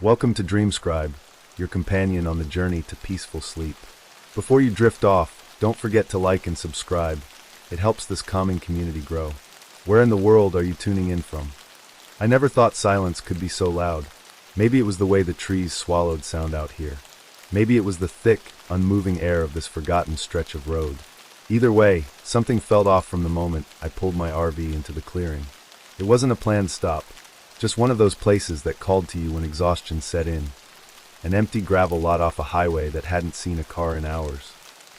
Welcome to Dreamscribe, your companion on the journey to peaceful sleep. Before you drift off, don't forget to like and subscribe. It helps this calming community grow. Where in the world are you tuning in from? I never thought silence could be so loud. Maybe it was the way the trees swallowed sound out here. Maybe it was the thick, unmoving air of this forgotten stretch of road. Either way, something felt off from the moment I pulled my RV into the clearing. It wasn't a planned stop, just one of those places that called to you when exhaustion set in. An empty gravel lot off a highway that hadn't seen a car in hours.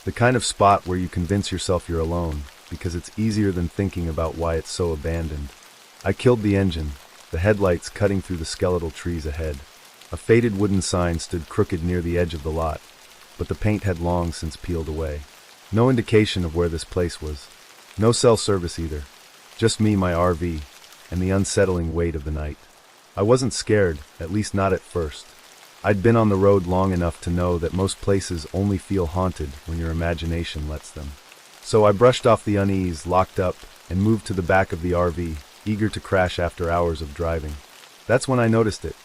The kind of spot where you convince yourself you're alone, because it's easier than thinking about why it's so abandoned. I killed the engine, the headlights cutting through the skeletal trees ahead. A faded wooden sign stood crooked near the edge of the lot, but the paint had long since peeled away. No indication of where this place was. No cell service either. Just me, my RV, and the unsettling weight of the night. I wasn't scared, at least not at first. I'd been on the road long enough to know that most places only feel haunted when your imagination lets them. So I brushed off the unease, locked up, and moved to the back of the RV, eager to crash after hours of driving. That's when I noticed it.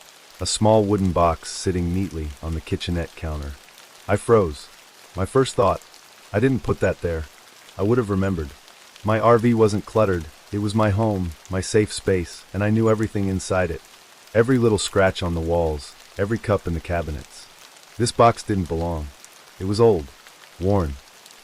A small wooden box sitting neatly on the kitchenette counter. I froze. My first thought, I didn't put that there. I would have remembered. My RV wasn't cluttered. It was my home, my safe space, and I knew everything inside it. Every little scratch on the walls, every cup in the cabinets. This box didn't belong. It was old, worn,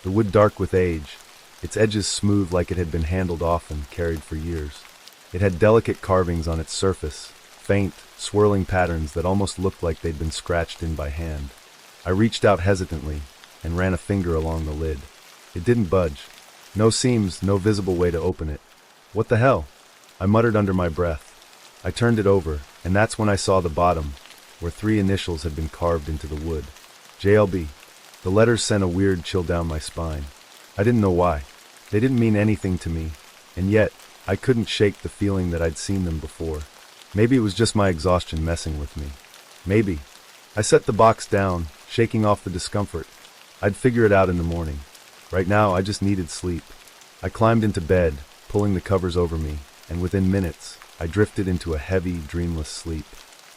the wood dark with age, its edges smooth like it had been handled often, carried for years. It had delicate carvings on its surface, faint, swirling patterns that almost looked like they'd been scratched in by hand. I reached out hesitantly and ran a finger along the lid. It didn't budge. No seams, no visible way to open it. What the hell? I muttered under my breath. I turned it over, and that's when I saw the bottom, where 3 initials had been carved into the wood. JLB. The letters sent a weird chill down my spine. I didn't know why. They didn't mean anything to me, and yet, I couldn't shake the feeling that I'd seen them before. Maybe it was just my exhaustion messing with me. Maybe. I set the box down, shaking off the discomfort. I'd figure it out in the morning. Right now, I just needed sleep. I climbed into bed, pulling the covers over me, and within minutes, I drifted into a heavy, dreamless sleep.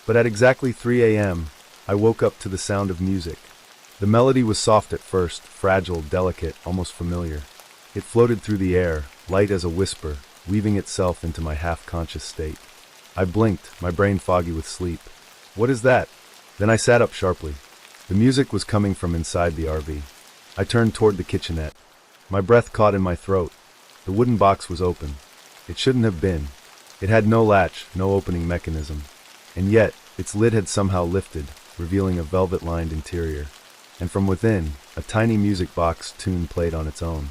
But at exactly 3 a.m., I woke up to the sound of music. The melody was soft at first, fragile, delicate, almost familiar. It floated through the air, light as a whisper, weaving itself into my half-conscious state. I blinked, my brain foggy with sleep. What is that? Then I sat up sharply. The music was coming from inside the RV. I turned toward the kitchenette. My breath caught in my throat. The wooden box was open. It shouldn't have been. It had no latch, no opening mechanism. And yet, its lid had somehow lifted, revealing a velvet-lined interior. And from within, a tiny music box tune played on its own.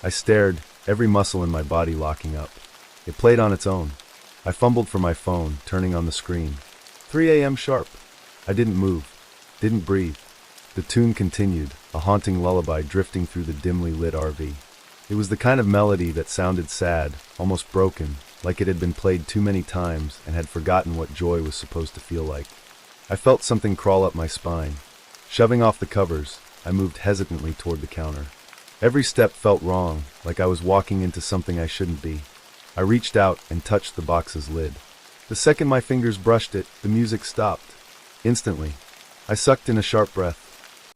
I stared, every muscle in my body locking up. It played on its own. I fumbled for my phone, turning on the screen. 3 a.m. sharp. I didn't move, didn't breathe. The tune continued, a haunting lullaby drifting through the dimly lit RV. It was the kind of melody that sounded sad, almost broken, like it had been played too many times and had forgotten what joy was supposed to feel like. I felt something crawl up my spine. Shoving off the covers, I moved hesitantly toward the counter. Every step felt wrong, like I was walking into something I shouldn't be. I reached out and touched the box's lid. The second my fingers brushed it, the music stopped. Instantly, I sucked in a sharp breath.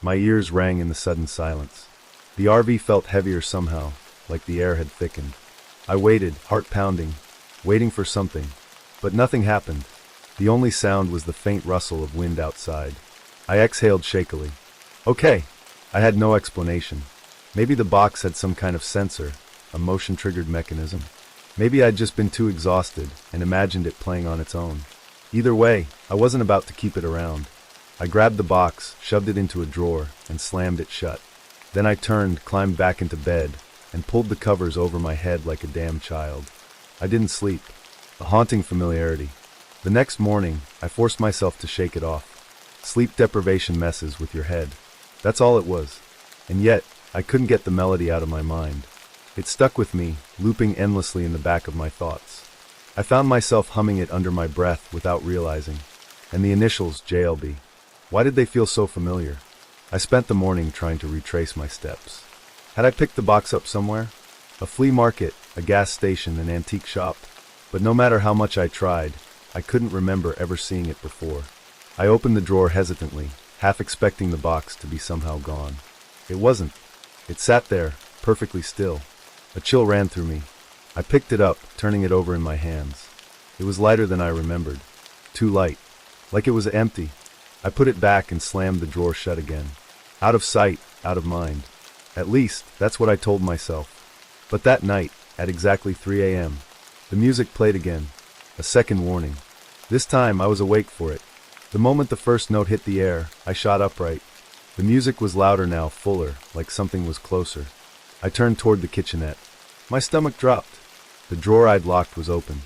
My ears rang in the sudden silence. The RV felt heavier somehow, like the air had thickened. I waited, heart pounding, waiting for something, but nothing happened. The only sound was the faint rustle of wind outside. I exhaled shakily. Okay, I had no explanation. Maybe the box had some kind of sensor, a motion-triggered mechanism. Maybe I'd just been too exhausted and imagined it playing on its own. Either way, I wasn't about to keep it around. I grabbed the box, shoved it into a drawer, and slammed it shut. Then I turned, climbed back into bed, and pulled the covers over my head like a damn child. I didn't sleep. A haunting familiarity. The next morning, I forced myself to shake it off. Sleep deprivation messes with your head. That's all it was. And yet, I couldn't get the melody out of my mind. It stuck with me, looping endlessly in the back of my thoughts. I found myself humming it under my breath without realizing. And the initials, JLB. Why did they feel so familiar? I spent the morning trying to retrace my steps. Had I picked the box up somewhere? A flea market, a gas station, an antique shop. But no matter how much I tried, I couldn't remember ever seeing it before. I opened the drawer hesitantly, half expecting the box to be somehow gone. It wasn't. It sat there, perfectly still. A chill ran through me. I picked it up, turning it over in my hands. It was lighter than I remembered. Too light. Like it was empty. I put it back and slammed the drawer shut again. Out of sight, out of mind. At least, that's what I told myself. But that night, at exactly 3 a.m., the music played again. A second warning. This time I was awake for it. The moment the first note hit the air, I shot upright. The music was louder now, fuller, like something was closer. I turned toward the kitchenette. My stomach dropped. The drawer I'd locked was open,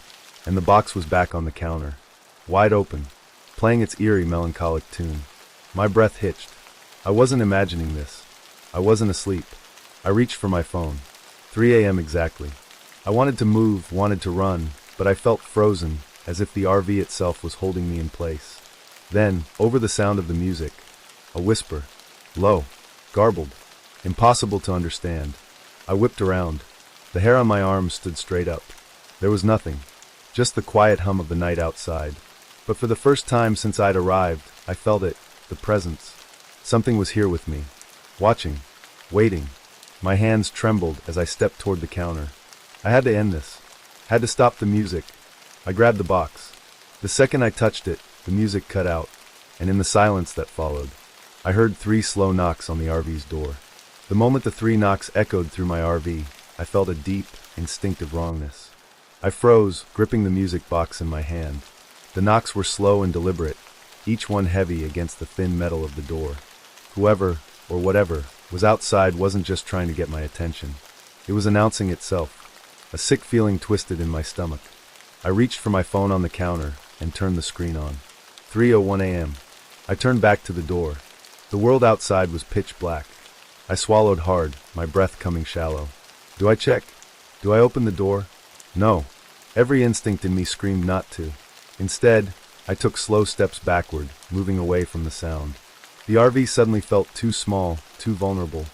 and the box was back on the counter. Wide open, playing its eerie, melancholic tune. My breath hitched. I wasn't imagining this. I wasn't asleep. I reached for my phone. 3 a.m. exactly. I wanted to move, wanted to run, but I felt frozen, as if the RV itself was holding me in place. Then, over the sound of the music, a whisper. Low. Garbled. Impossible to understand. I whipped around. The hair on my arms stood straight up. There was nothing. Just the quiet hum of the night outside. But for the first time since I'd arrived, I felt it. The presence. Something was here with me. Watching. Waiting. My hands trembled as I stepped toward the counter. I had to end this. Had to stop the music. I grabbed the box. The second I touched it, the music cut out, and in the silence that followed, I heard 3 slow knocks on the RV's door. The moment the 3 knocks echoed through my RV, I felt a deep, instinctive wrongness. I froze, gripping the music box in my hand. The knocks were slow and deliberate, each one heavy against the thin metal of the door. Whoever, or whatever, was outside wasn't just trying to get my attention. It was announcing itself. A sick feeling twisted in my stomach. I reached for my phone on the counter and turned the screen on. 3:01 a.m. I turned back to the door. The world outside was pitch black. I swallowed hard, my breath coming shallow. Do I check? Do I open the door? No. Every instinct in me screamed not to. Instead, I took slow steps backward, moving away from the sound. The RV suddenly felt too small, too vulnerable.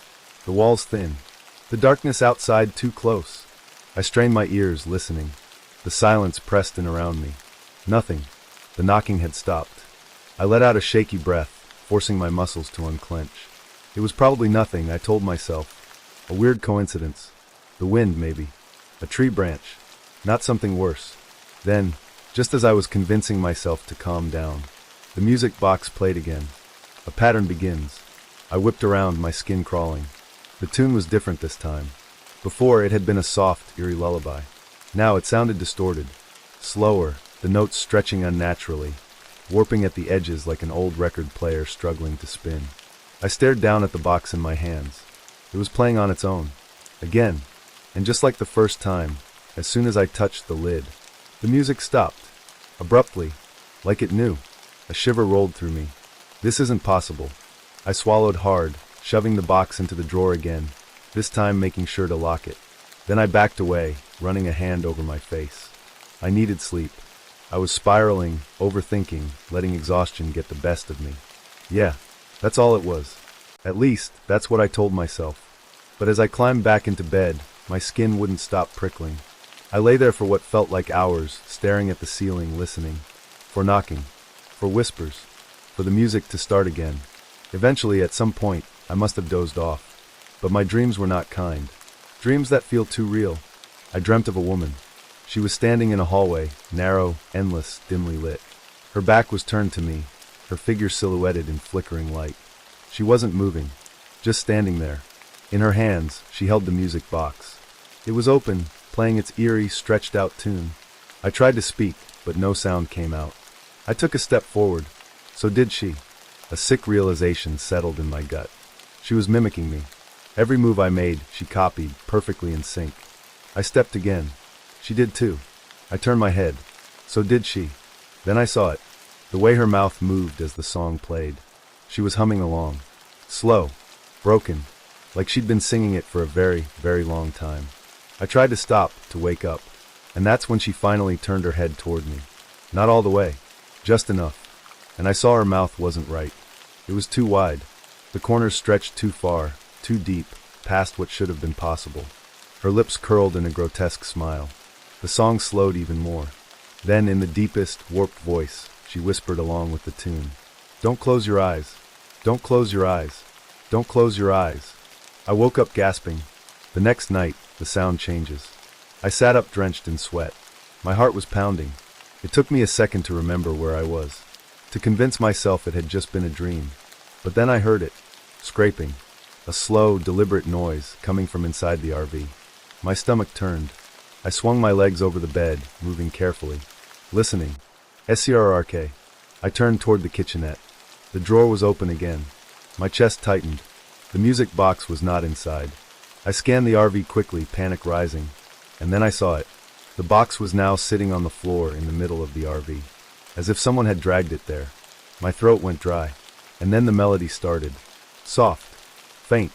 The walls thin. The darkness outside too close. I strained my ears, listening. The silence pressed in around me. Nothing. The knocking had stopped. I let out a shaky breath, forcing my muscles to unclench. It was probably nothing, I told myself. A weird coincidence. The wind, maybe. A tree branch. Not something worse. Then, just as I was convincing myself to calm down, the music box played again. A pattern begins. I whipped around, my skin crawling. The tune was different this time. Before, it had been a soft, eerie lullaby. Now it sounded distorted. Slower, the notes stretching unnaturally, warping at the edges like an old record player struggling to spin. I stared down at the box in my hands. It was playing on its own. Again. And just like the first time, as soon as I touched the lid, the music stopped. Abruptly, like it knew. A shiver rolled through me. This isn't possible. I swallowed hard, shoving the box into the drawer again, this time making sure to lock it. Then I backed away, running a hand over my face. I needed sleep. I was spiraling, overthinking, letting exhaustion get the best of me. Yeah, that's all it was. At least, that's what I told myself. But as I climbed back into bed, my skin wouldn't stop prickling. I lay there for what felt like hours, staring at the ceiling, listening. For knocking. For whispers. For the music to start again. Eventually, at some point, I must have dozed off. But my dreams were not kind. Dreams that feel too real. I dreamt of a woman. She was standing in a hallway, narrow, endless, dimly lit. Her back was turned to me, her figure silhouetted in flickering light. She wasn't moving, just standing there. In her hands, she held the music box. It was open, playing its eerie, stretched-out tune. I tried to speak, but no sound came out. I took a step forward. So did she. A sick realization settled in my gut. She was mimicking me. Every move I made, she copied, perfectly in sync. I stepped again. She did too. I turned my head. So did she. Then I saw it. The way her mouth moved as the song played. She was humming along. Slow. Broken. Like she'd been singing it for a very, very long time. I tried to stop, to wake up. And that's when she finally turned her head toward me. Not all the way. Just enough. And I saw her mouth wasn't right. It was too wide. The corners stretched too far, too deep, past what should have been possible. Her lips curled in a grotesque smile. The song slowed even more. Then, in the deepest, warped voice, she whispered along with the tune. Don't close your eyes. Don't close your eyes. Don't close your eyes. I woke up gasping. The next night, the sound changes. I sat up drenched in sweat. My heart was pounding. It took me a second to remember where I was, to convince myself it had just been a dream. But then I heard it, scraping, a slow, deliberate noise coming from inside the RV. My stomach turned. I swung my legs over the bed, moving carefully, listening. SCRRK. I turned toward the kitchenette. The drawer was open again. My chest tightened. The music box was not inside. I scanned the RV quickly, panic rising. And then I saw it. The box was now sitting on the floor in the middle of the RV, as if someone had dragged it there. My throat went dry. And then the melody started. Soft, faint,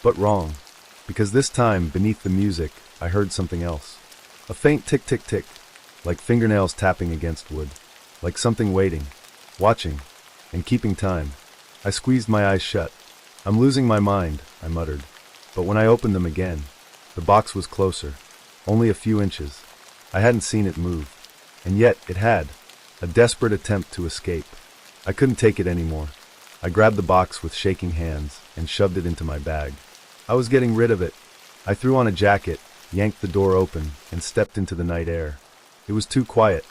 but wrong. Because this time, beneath the music, I heard something else. A faint tick-tick-tick, like fingernails tapping against wood. Like something waiting, watching, and keeping time. I squeezed my eyes shut. I'm losing my mind, I muttered. But when I opened them again, the box was closer, only a few inches. I hadn't seen it move. And yet, it had. A desperate attempt to escape. I couldn't take it anymore. I grabbed the box with shaking hands and shoved it into my bag. I was getting rid of it. I threw on a jacket, yanked the door open, and stepped into the night air. It was too quiet.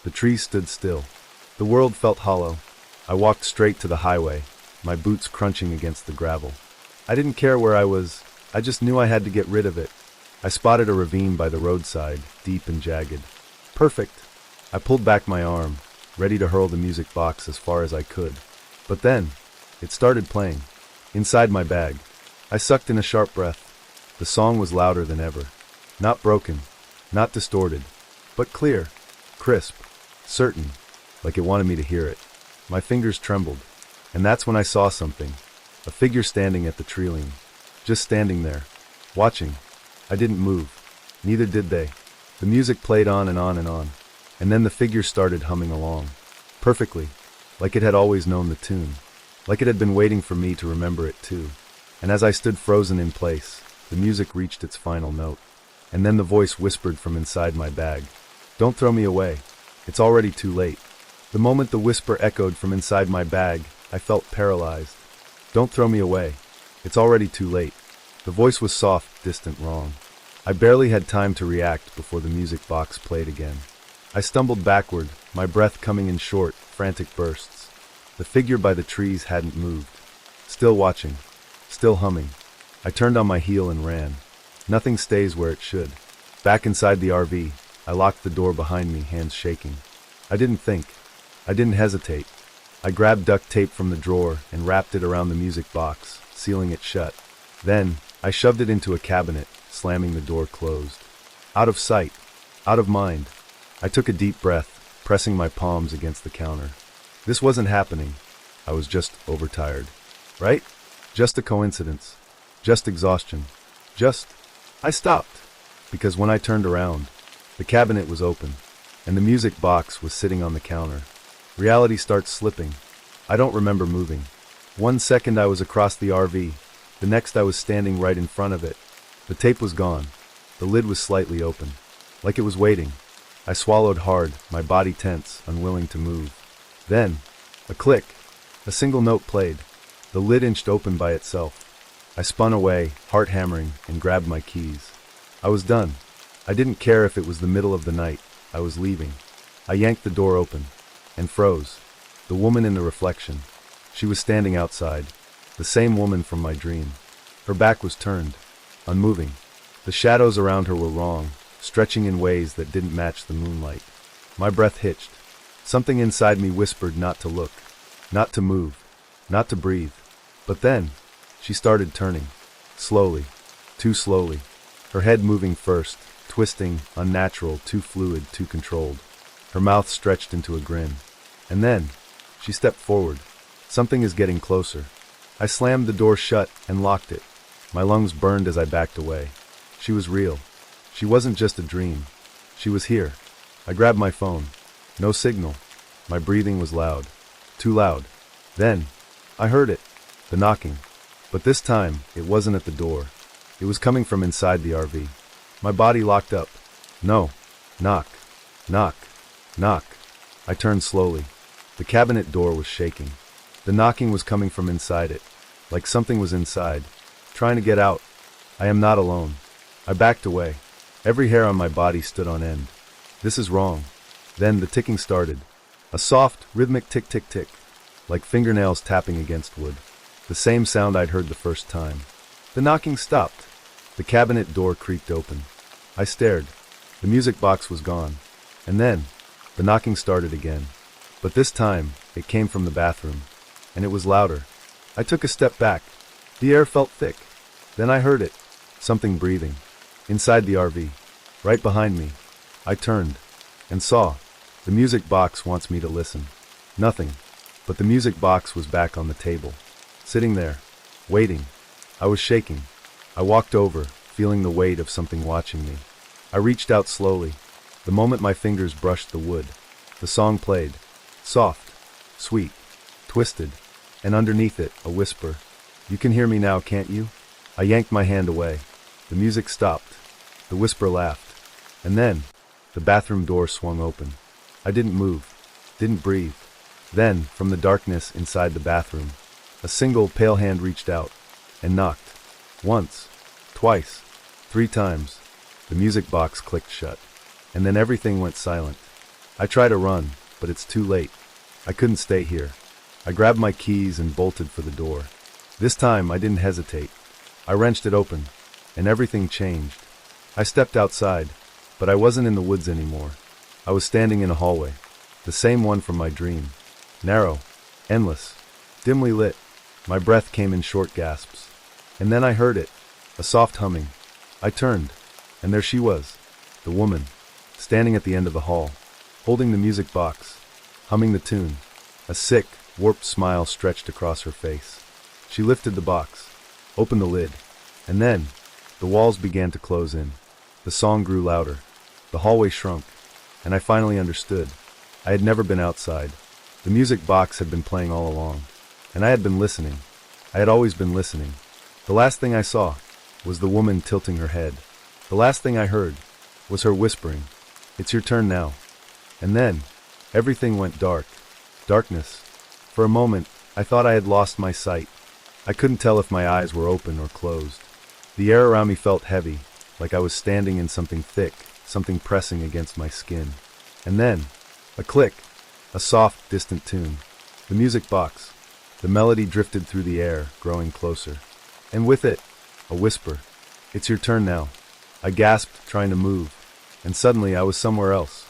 The trees stood still. The world felt hollow. I walked straight to the highway, my boots crunching against the gravel. I didn't care where I was. I just knew I had to get rid of it. I spotted a ravine by the roadside, deep and jagged. Perfect. I pulled back my arm, ready to hurl the music box as far as I could. But then, it started playing. Inside my bag. I sucked in a sharp breath. The song was louder than ever. Not broken, not distorted, but clear, crisp, certain, like it wanted me to hear it. My fingers trembled, and that's when I saw something. A figure standing at the tree-line. Just standing there, watching. I didn't move. Neither did they. The music played on and on and on. And then the figure started humming along. Perfectly. Like it had always known the tune. Like it had been waiting for me to remember it too. And as I stood frozen in place, the music reached its final note. And then the voice whispered from inside my bag. Don't throw me away. It's already too late. The moment the whisper echoed from inside my bag, I felt paralyzed. Don't throw me away. It's already too late. The voice was soft, distant, wrong. I barely had time to react before the music box played again. I stumbled backward, my breath coming in short, frantic bursts. The figure by the trees hadn't moved. Still watching. Still humming. I turned on my heel and ran. Nothing stays where it should. Back inside the RV, I locked the door behind me, hands shaking. I didn't think. I didn't hesitate. I grabbed duct tape from the drawer and wrapped it around the music box, sealing it shut. Then, I shoved it into a cabinet, slamming the door closed. Out of sight. Out of mind. I took a deep breath, pressing my palms against the counter. This wasn't happening. I was just overtired. Right? Just a coincidence. Just exhaustion. I stopped. Because when I turned around, the cabinet was open, and the music box was sitting on the counter. Reality starts slipping. I don't remember moving. 1 second I was across the RV. The next I was standing right in front of it. The tape was gone. The lid was slightly open. Like it was waiting. I swallowed hard, my body tense, unwilling to move. Then, a click. A single note played. The lid inched open by itself. I spun away, heart hammering, and grabbed my keys. I was done. I didn't care if it was the middle of the night. I was leaving. I yanked the door open, and froze. The woman in the reflection. She was standing outside. The same woman from my dream. Her back was turned, unmoving. The shadows around her were wrong, stretching in ways that didn't match the moonlight. My breath hitched. Something inside me whispered not to look, not to move, not to breathe. But then, she started turning. Slowly. Too slowly. Her head moving first, twisting, unnatural, too fluid, too controlled. Her mouth stretched into a grin. And then, she stepped forward. Something is getting closer. I slammed the door shut and locked it. My lungs burned as I backed away. She was real. She wasn't just a dream. She was here. I grabbed my phone. No signal. My breathing was loud. Too loud. Then, I heard it. The knocking. But this time, it wasn't at the door. It was coming from inside the RV. My body locked up. No. Knock. Knock. Knock. I turned slowly. The cabinet door was shaking. The knocking was coming from inside it, like something was inside, trying to get out. I am not alone. I backed away. Every hair on my body stood on end. This is wrong. Then the ticking started. A soft, rhythmic tick-tick-tick, like fingernails tapping against wood. The same sound I'd heard the first time. The knocking stopped. The cabinet door creaked open. I stared. The music box was gone. And then, the knocking started again. But this time, it came from the bathroom. And it was louder. I took a step back. The air felt thick. Then I heard it. Something breathing. Inside the RV. Right behind me. I turned. And saw. The music box wants me to listen. Nothing. But the music box was back on the table. Sitting there. Waiting. I was shaking. I walked over, feeling the weight of something watching me. I reached out slowly. The moment my fingers brushed the wood, the song played. Soft. Sweet. Twisted. And underneath it, a whisper. You can hear me now, can't you? I yanked my hand away. The music stopped. The whisper laughed. And then, the bathroom door swung open. I didn't move. Didn't breathe. Then, from the darkness inside the bathroom, a single pale hand reached out and knocked. Once. Twice. 3 times. The music box clicked shut. And then everything went silent. I tried to run, but it's too late. I couldn't stay here. I grabbed my keys and bolted for the door. This time, I didn't hesitate. I wrenched it open, and everything changed. I stepped outside, but I wasn't in the woods anymore. I was standing in a hallway, the same one from my dream. Narrow, endless, dimly lit. My breath came in short gasps. And then I heard it, a soft humming. I turned, and there she was, the woman, standing at the end of the hall, holding the music box, humming the tune. A sick, warped smile stretched across her face. She lifted the box, opened the lid, and then, the walls began to close in. The song grew louder. The hallway shrunk, and I finally understood. I had never been outside. The music box had been playing all along, and I had been listening. I had always been listening. The last thing I saw was the woman tilting her head. The last thing I heard was her whispering, "It's your turn now." And then, everything went dark. Darkness. For a moment, I thought I had lost my sight. I couldn't tell if my eyes were open or closed. The air around me felt heavy, like I was standing in something thick, something pressing against my skin. And then, a click, a soft, distant tune. The music box. The melody drifted through the air, growing closer. And with it, a whisper. "It's your turn now." I gasped, trying to move. And suddenly I was somewhere else.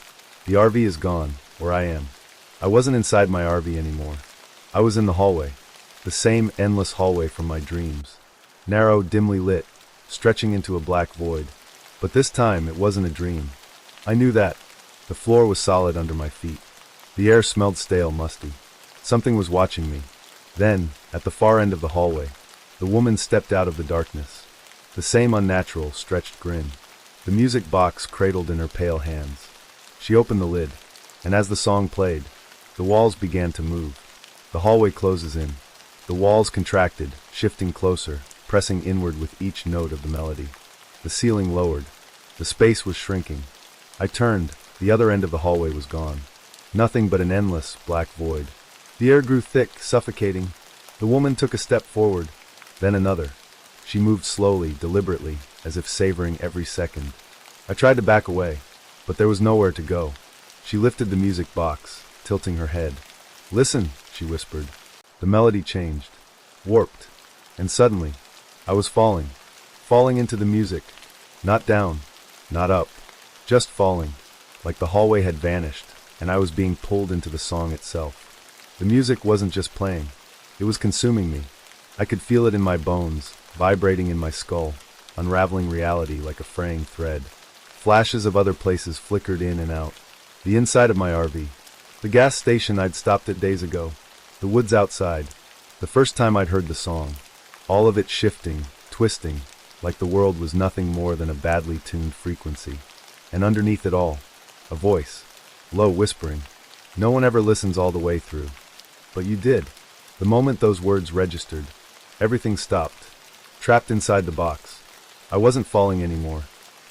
The RV is gone, where I am. I wasn't inside my RV anymore. I was in the hallway. The same endless hallway from my dreams. Narrow, dimly lit, stretching into a black void. But this time, it wasn't a dream. I knew that. The floor was solid under my feet. The air smelled stale, musty. Something was watching me. Then, at the far end of the hallway, the woman stepped out of the darkness. The same unnatural, stretched grin. The music box cradled in her pale hands. She opened the lid, and as the song played, the walls began to move. The hallway closes in. The walls contracted, shifting closer, pressing inward with each note of the melody. The ceiling lowered. The space was shrinking. I turned. The other end of the hallway was gone. Nothing but an endless, black void. The air grew thick, suffocating. The woman took a step forward, then another. She moved slowly, deliberately, as if savoring every second. I tried to back away, but there was nowhere to go. She lifted the music box, tilting her head. "Listen," she whispered. The melody changed, warped, and suddenly, I was falling into the music. Not down, not up, just falling, like the hallway had vanished, and I was being pulled into the song itself. The music wasn't just playing, it was consuming me. I could feel it in my bones, vibrating in my skull, unraveling reality like a fraying thread. Flashes of other places flickered in and out. The inside of my RV, the gas station I'd stopped at days ago, the woods outside, the first time I'd heard the song, all of it shifting, twisting, like the world was nothing more than a badly tuned frequency. And underneath it all, a voice, low, whispering. No one ever listens all the way through. But you did. The moment those words registered, everything stopped. Trapped inside the box. I wasn't falling anymore.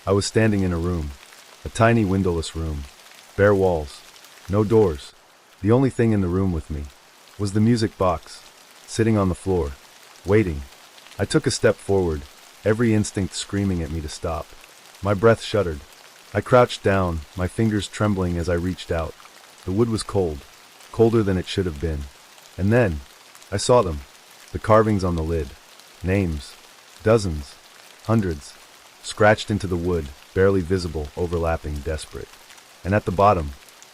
I was standing in a room. A tiny windowless room. Bare walls. No doors. The only thing in the room with me was the music box, sitting on the floor, waiting. I took a step forward, every instinct screaming at me to stop. My breath shuddered. I crouched down, my fingers trembling as I reached out. The wood was cold, colder than it should have been. And then, I saw them, the carvings on the lid. Names, dozens, hundreds, scratched into the wood, barely visible, overlapping, desperate. And at the bottom,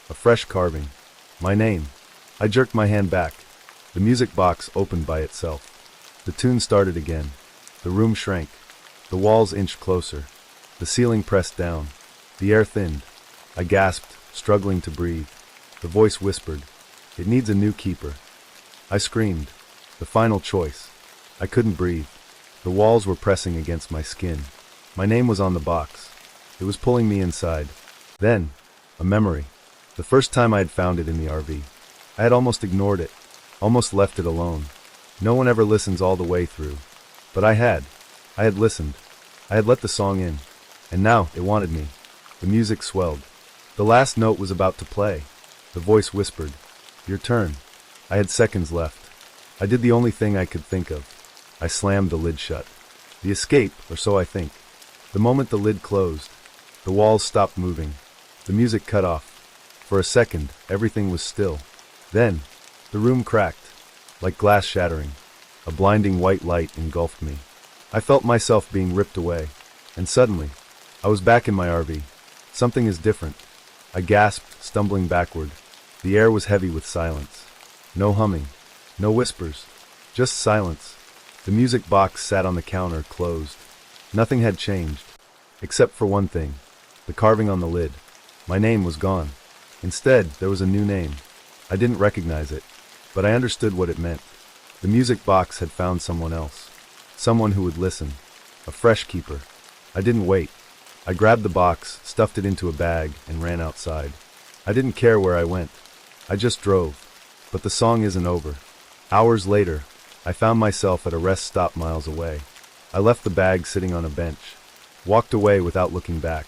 a fresh carving, my name. I jerked my hand back. The music box opened by itself. The tune started again. The room shrank. The walls inched closer. The ceiling pressed down. The air thinned. I gasped, struggling to breathe. The voice whispered, "It needs a new keeper." I screamed. The final choice. I couldn't breathe. The walls were pressing against my skin. My name was on the box. It was pulling me inside. Then, a memory. The first time I had found it in the RV. I had almost ignored it, almost left it alone. No one ever listens all the way through. But I had. I had listened. I had let the song in. And now it wanted me. The music swelled. The last note was about to play. The voice whispered, "Your turn." I had seconds left. I did the only thing I could think of. I slammed the lid shut. The escape, or so I think. The moment the lid closed, the walls stopped moving. The music cut off. For a second, everything was still. Then, the room cracked, like glass shattering. A blinding white light engulfed me. I felt myself being ripped away. And suddenly, I was back in my RV. Something is different. I gasped, stumbling backward. The air was heavy with silence. No humming. No whispers. Just silence. The music box sat on the counter, closed. Nothing had changed. Except for one thing. The carving on the lid. My name was gone. Instead, there was a new name. I didn't recognize it, but I understood what it meant. The music box had found someone else. Someone who would listen. A fresh keeper. I didn't wait. I grabbed the box, stuffed it into a bag, and ran outside. I didn't care where I went. I just drove. But the song isn't over. Hours later, I found myself at a rest stop miles away. I left the bag sitting on a bench. Walked away without looking back.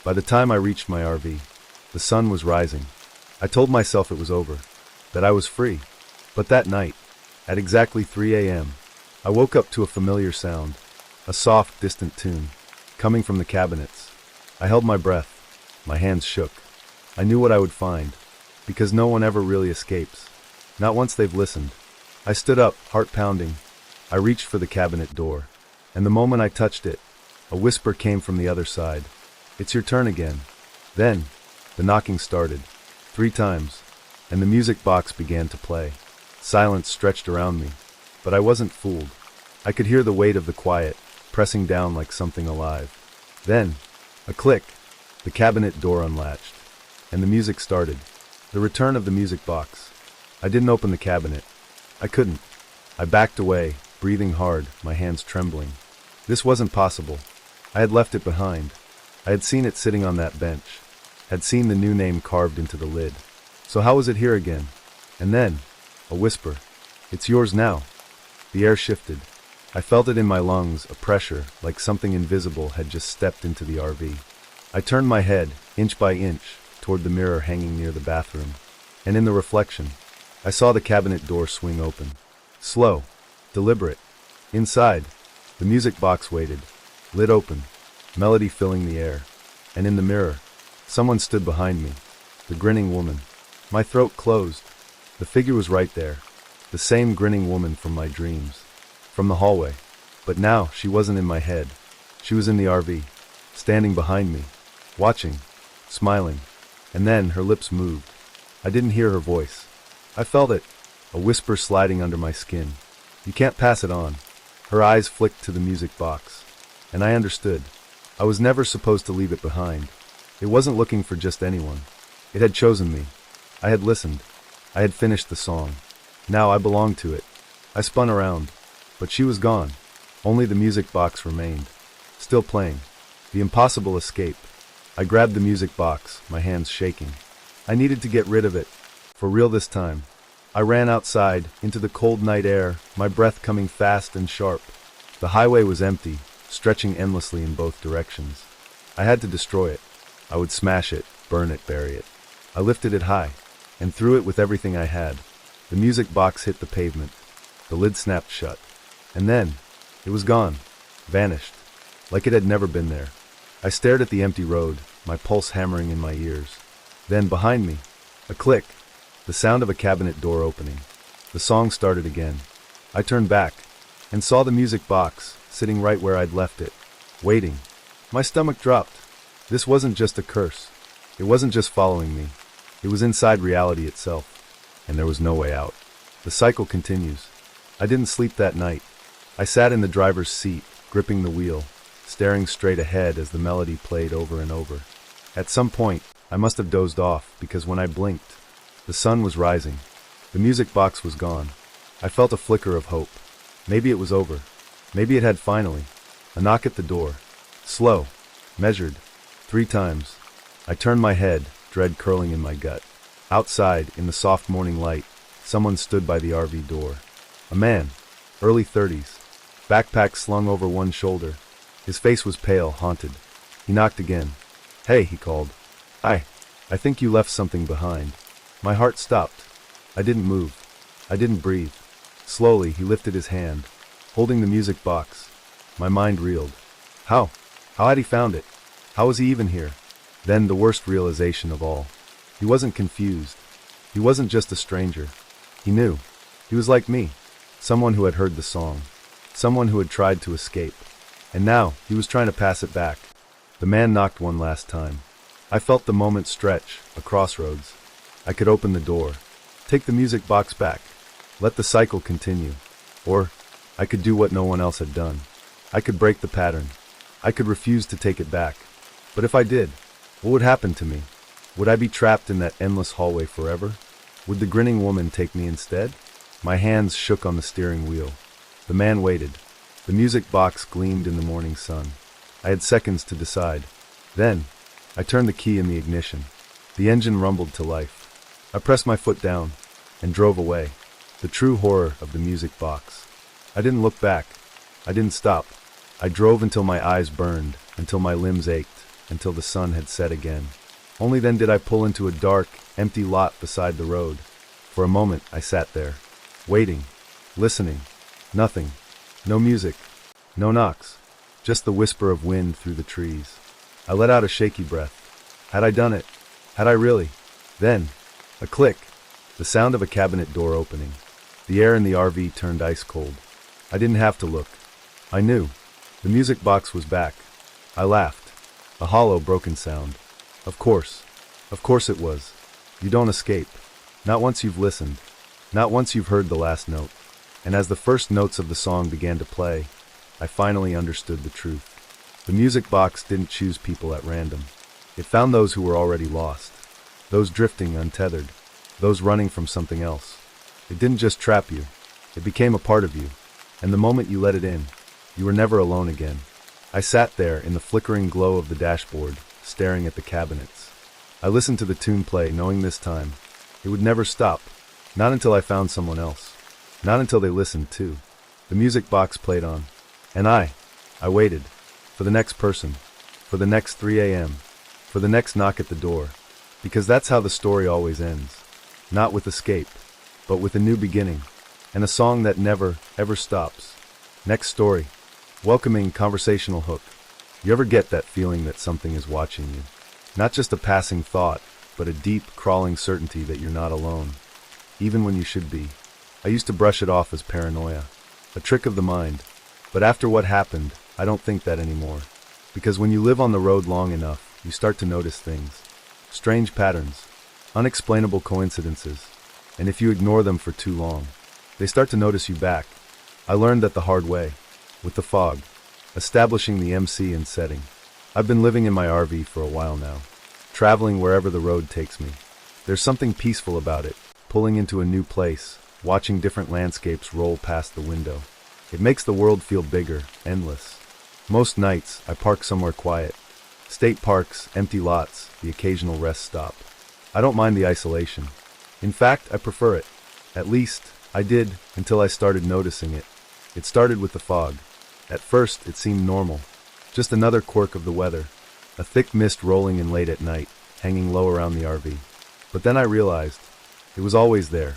By the time I reached my RV, the sun was rising. I told myself it was over, that I was free. But that night, at exactly 3 a.m., I woke up to a familiar sound, a soft, distant tune, coming from the cabinets. I held my breath. My hands shook. I knew what I would find, because no one ever really escapes. Not once they've listened. I stood up, heart pounding. I reached for the cabinet door, and the moment I touched it, a whisper came from the other side. "It's your turn again." Then, the knocking started, 3 times, and the music box began to play. Silence stretched around me, but I wasn't fooled. I could hear the weight of the quiet, pressing down like something alive. Then, a click, the cabinet door unlatched, and the music started. The return of the music box. I didn't open the cabinet. I couldn't. I backed away, breathing hard, my hands trembling. This wasn't possible. I had left it behind. I had seen it sitting on that bench. Had seen the new name carved into the lid. So how was it here again? And then, a whisper. "It's yours now." The air shifted. I felt it in my lungs, a pressure, like something invisible had just stepped into the RV. I turned my head, inch by inch, toward the mirror hanging near the bathroom. And in the reflection, I saw the cabinet door swing open. Slow, deliberate. Inside, the music box waited, lid open, melody filling the air. And in the mirror, someone stood behind me, the grinning woman. My throat closed. The figure was right there, the same grinning woman from my dreams, from the hallway. But now she wasn't in my head. She was in the RV, standing behind me, watching, smiling. And then her lips moved. I didn't hear her voice. I felt it, a whisper sliding under my skin. "You can't pass it on." Her eyes flicked to the music box, and I understood. I was never supposed to leave it behind. It wasn't looking for just anyone. It had chosen me. I had listened. I had finished the song. Now I belonged to it. I spun around, but she was gone. Only the music box remained, still playing. The impossible escape. I grabbed the music box, my hands shaking. I needed to get rid of it, for real this time. I ran outside, into the cold night air, my breath coming fast and sharp. The highway was empty, stretching endlessly in both directions. I had to destroy it. I would smash it, burn it, bury it. I lifted it high, and threw it with everything I had. The music box hit the pavement. The lid snapped shut. And then, it was gone. Vanished. Like it had never been there. I stared at the empty road, my pulse hammering in my ears. Then, behind me, a click. The sound of a cabinet door opening. The song started again. I turned back, and saw the music box, sitting right where I'd left it, waiting. My stomach dropped. This wasn't just a curse. It wasn't just following me. It was inside reality itself. And there was no way out. The cycle continues. I didn't sleep that night. I sat in the driver's seat, gripping the wheel, staring straight ahead as the melody played over and over. At some point, I must have dozed off, because when I blinked, the sun was rising. The music box was gone. I felt a flicker of hope. Maybe it was over. Maybe it had finally. A knock at the door. Slow. Measured. 3 times. I turned my head, dread curling in my gut. Outside, in the soft morning light, someone stood by the RV door. A man. Early 30s. Backpack slung over one shoulder. His face was pale, haunted. He knocked again. "Hey," he called. I think you left something behind." My heart stopped. I didn't move. I didn't breathe. Slowly, he lifted his hand, holding the music box. My mind reeled. How? How had he found it? How was he even here? Then the worst realization of all. He wasn't confused. He wasn't just a stranger. He knew. He was like me. Someone who had heard the song. Someone who had tried to escape. And now, he was trying to pass it back. The man knocked one last time. I felt the moment stretch, a crossroads. I could open the door. Take the music box back. Let the cycle continue. Or, I could do what no one else had done. I could break the pattern. I could refuse to take it back. But if I did, what would happen to me? Would I be trapped in that endless hallway forever? Would the grinning woman take me instead? My hands shook on the steering wheel. The man waited. The music box gleamed in the morning sun. I had seconds to decide. Then, I turned the key in the ignition. The engine rumbled to life. I pressed my foot down and drove away. The true horror of the music box. I didn't look back. I didn't stop. I drove until my eyes burned, until my limbs ached, until the sun had set again. Only then did I pull into a dark, empty lot beside the road. For a moment, I sat there, waiting, listening. Nothing. No music. No knocks. Just the whisper of wind through the trees. I let out a shaky breath. Had I done it? Had I really? Then, a click. The sound of a cabinet door opening. The air in the RV turned ice cold. I didn't have to look. I knew. The music box was back. I laughed. A hollow, broken sound. Of course it was. You don't escape. Not once you've listened. Not once you've heard the last note. And as the first notes of the song began to play, I finally understood the truth. The music box didn't choose people at random. It found those who were already lost. Those drifting untethered. Those running from something else. It didn't just trap you. It became a part of you. And the moment you let it in, you were never alone again. I sat there in the flickering glow of the dashboard, staring at the cabinets. I listened to the tune play, knowing this time it would never stop. Not until I found someone else. Not until they listened too. The music box played on. And I waited. For the next person. For the next 3 a.m. For the next knock at the door. Because that's how the story always ends. Not with escape, but with a new beginning. And a song that never, ever stops. Next story. Welcoming conversational hook. You ever get that feeling that something is watching you? Not just a passing thought, but a deep, crawling certainty that you're not alone. Even when you should be. I used to brush it off as paranoia. A trick of the mind. But after what happened, I don't think that anymore. Because when you live on the road long enough, you start to notice things. Strange patterns. Unexplainable coincidences. And if you ignore them for too long, they start to notice you back. I learned that the hard way. With the fog. Establishing the MC and setting. I've been living in my RV for a while now. Traveling wherever the road takes me. There's something peaceful about it. Pulling into a new place. Watching different landscapes roll past the window. It makes the world feel bigger, endless. Most nights, I park somewhere quiet. State parks, empty lots, the occasional rest stop. I don't mind the isolation. In fact, I prefer it. At least, I did until I started noticing it. It started with the fog. At first, it seemed normal. Just another quirk of the weather. A thick mist rolling in late at night, hanging low around the RV. But then I realized, it was always there.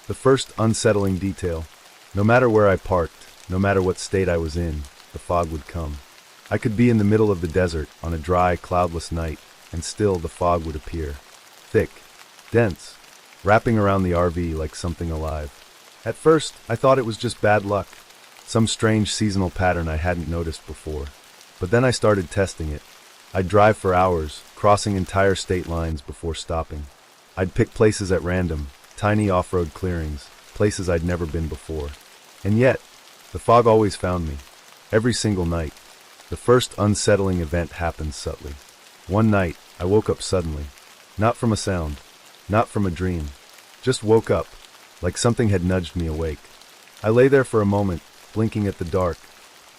The first unsettling detail. No matter where I parked, no matter what state I was in, the fog would come. I could be in the middle of the desert on a dry, cloudless night, and still the fog would appear. Thick, dense, wrapping around the RV like something alive. At first, I thought it was just bad luck, some strange seasonal pattern I hadn't noticed before. But then I started testing it. I'd drive for hours, crossing entire state lines before stopping. I'd pick places at random, tiny off-road clearings, places I'd never been before. And yet, the fog always found me, every single night. The first unsettling event happened subtly. One night, I woke up suddenly. Not from a sound, not from a dream. Just woke up, like something had nudged me awake. I lay there for a moment, blinking at the dark.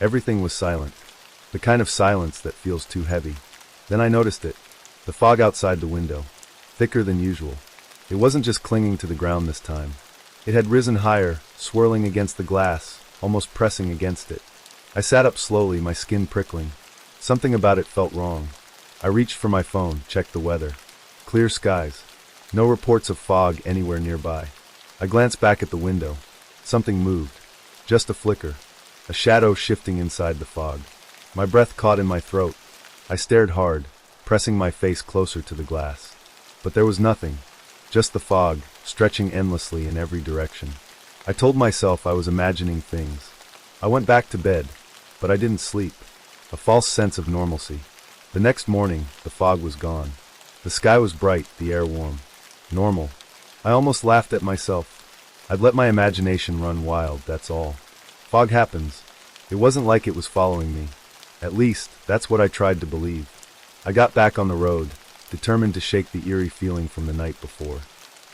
Everything was silent. The kind of silence that feels too heavy. Then I noticed it. The fog outside the window. Thicker than usual. It wasn't just clinging to the ground this time. It had risen higher, swirling against the glass, almost pressing against it. I sat up slowly, my skin prickling. Something about it felt wrong. I reached for my phone, checked the weather. Clear skies. No reports of fog anywhere nearby. I glanced back at the window. Something moved. Just a flicker. A shadow shifting inside the fog. My breath caught in my throat. I stared hard, pressing my face closer to the glass. But there was nothing. Just the fog, stretching endlessly in every direction. I told myself I was imagining things. I went back to bed, but I didn't sleep. A false sense of normalcy. The next morning, the fog was gone. The sky was bright, the air warm. Normal. I almost laughed at myself. I'd let my imagination run wild, that's all. Fog happens. It wasn't like it was following me. At least, that's what I tried to believe. I got back on the road, determined to shake the eerie feeling from the night before.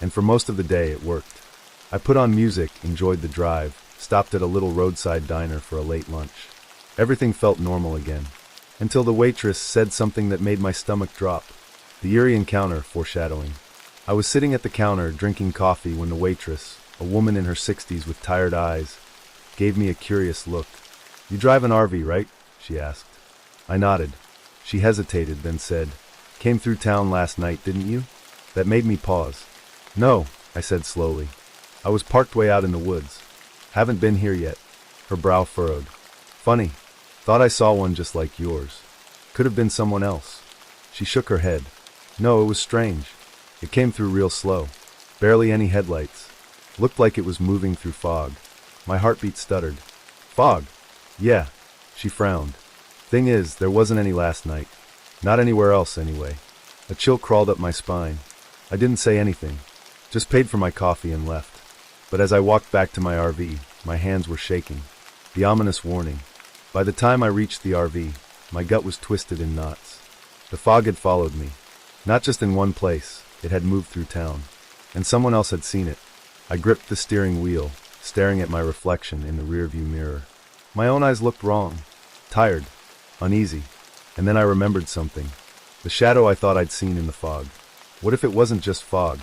And for most of the day, it worked. I put on music, enjoyed the drive, stopped at a little roadside diner for a late lunch. Everything felt normal again. Until the waitress said something that made my stomach drop. The eerie encounter foreshadowing. I was sitting at the counter, drinking coffee, when the waitress, a woman in her 60s with tired eyes, gave me a curious look. "You drive an RV, right?" she asked. I nodded. She hesitated, then said, "Came through town last night, didn't you?" That made me pause. "No," I said slowly. "I was parked way out in the woods. Haven't been here yet." Her brow furrowed. "Funny. Thought I saw one just like yours. Could have been someone else." She shook her head. "No, it was strange. It came through real slow. Barely any headlights. Looked like it was moving through fog." My heartbeat stuttered. "Fog? Yeah." She frowned. "Thing is, there wasn't any last night. Not anywhere else, anyway." A chill crawled up my spine. I didn't say anything. Just paid for my coffee and left. But as I walked back to my RV, my hands were shaking. The ominous warning. By the time I reached the RV, my gut was twisted in knots. The fog had followed me. Not just in one place, it had moved through town. And someone else had seen it. I gripped the steering wheel, staring at my reflection in the rearview mirror. My own eyes looked wrong. Tired. Uneasy. And then I remembered something. The shadow I thought I'd seen in the fog. What if it wasn't just fog?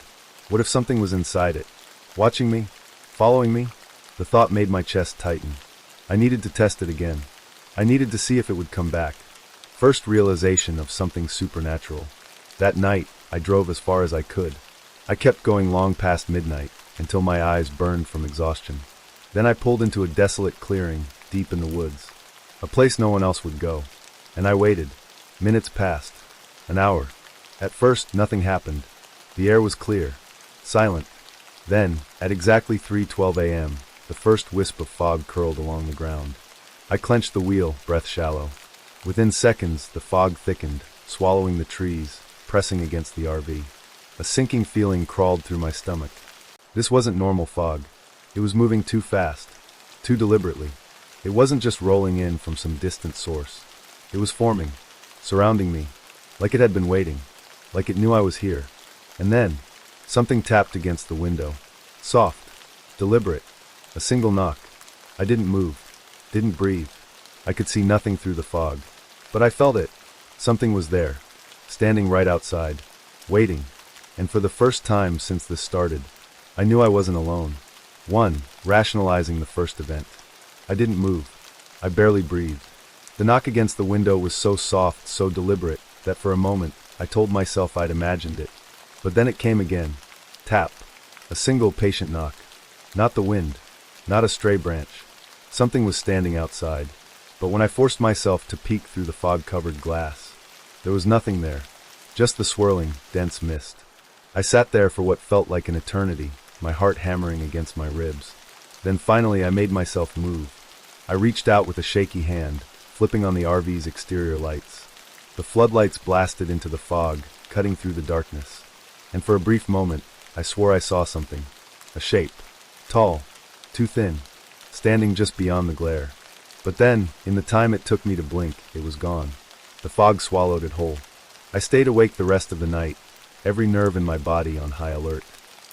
What if something was inside it? Watching me? Following me? The thought made my chest tighten. I needed to test it again. I needed to see if it would come back. First realization of something supernatural. That night, I drove as far as I could. I kept going long past midnight, until my eyes burned from exhaustion. Then I pulled into a desolate clearing, deep in the woods. A place no one else would go. And I waited. Minutes passed. An hour. At first, nothing happened. The air was clear. Silent. Then, at exactly 3:12 a.m., the first wisp of fog curled along the ground. I clenched the wheel, breath shallow. Within seconds, the fog thickened, swallowing the trees, pressing against the RV. A sinking feeling crawled through my stomach. This wasn't normal fog. It was moving too fast, too deliberately. It wasn't just rolling in from some distant source. It was forming, surrounding me, like it had been waiting, like it knew I was here. And then, something tapped against the window. Soft, deliberate, a single knock. I didn't move, didn't breathe. I could see nothing through the fog. But I felt it. Something was there, standing right outside, waiting. And for the first time since this started, I knew I wasn't alone. One, rationalizing the first event. I didn't move. I barely breathed. The knock against the window was so soft, so deliberate, that for a moment, I told myself I'd imagined it. But then it came again. Tap. A single patient knock. Not the wind, not a stray branch. Something was standing outside, but when I forced myself to peek through the fog-covered glass, there was nothing there, just the swirling, dense mist. I sat there for what felt like an eternity, my heart hammering against my ribs. Then finally I made myself move. I reached out with a shaky hand, flipping on the RV's exterior lights. The floodlights blasted into the fog, cutting through the darkness. And for a brief moment, I swore I saw something. A shape. Tall. Too thin. Standing just beyond the glare. But then, in the time it took me to blink, it was gone. The fog swallowed it whole. I stayed awake the rest of the night, every nerve in my body on high alert.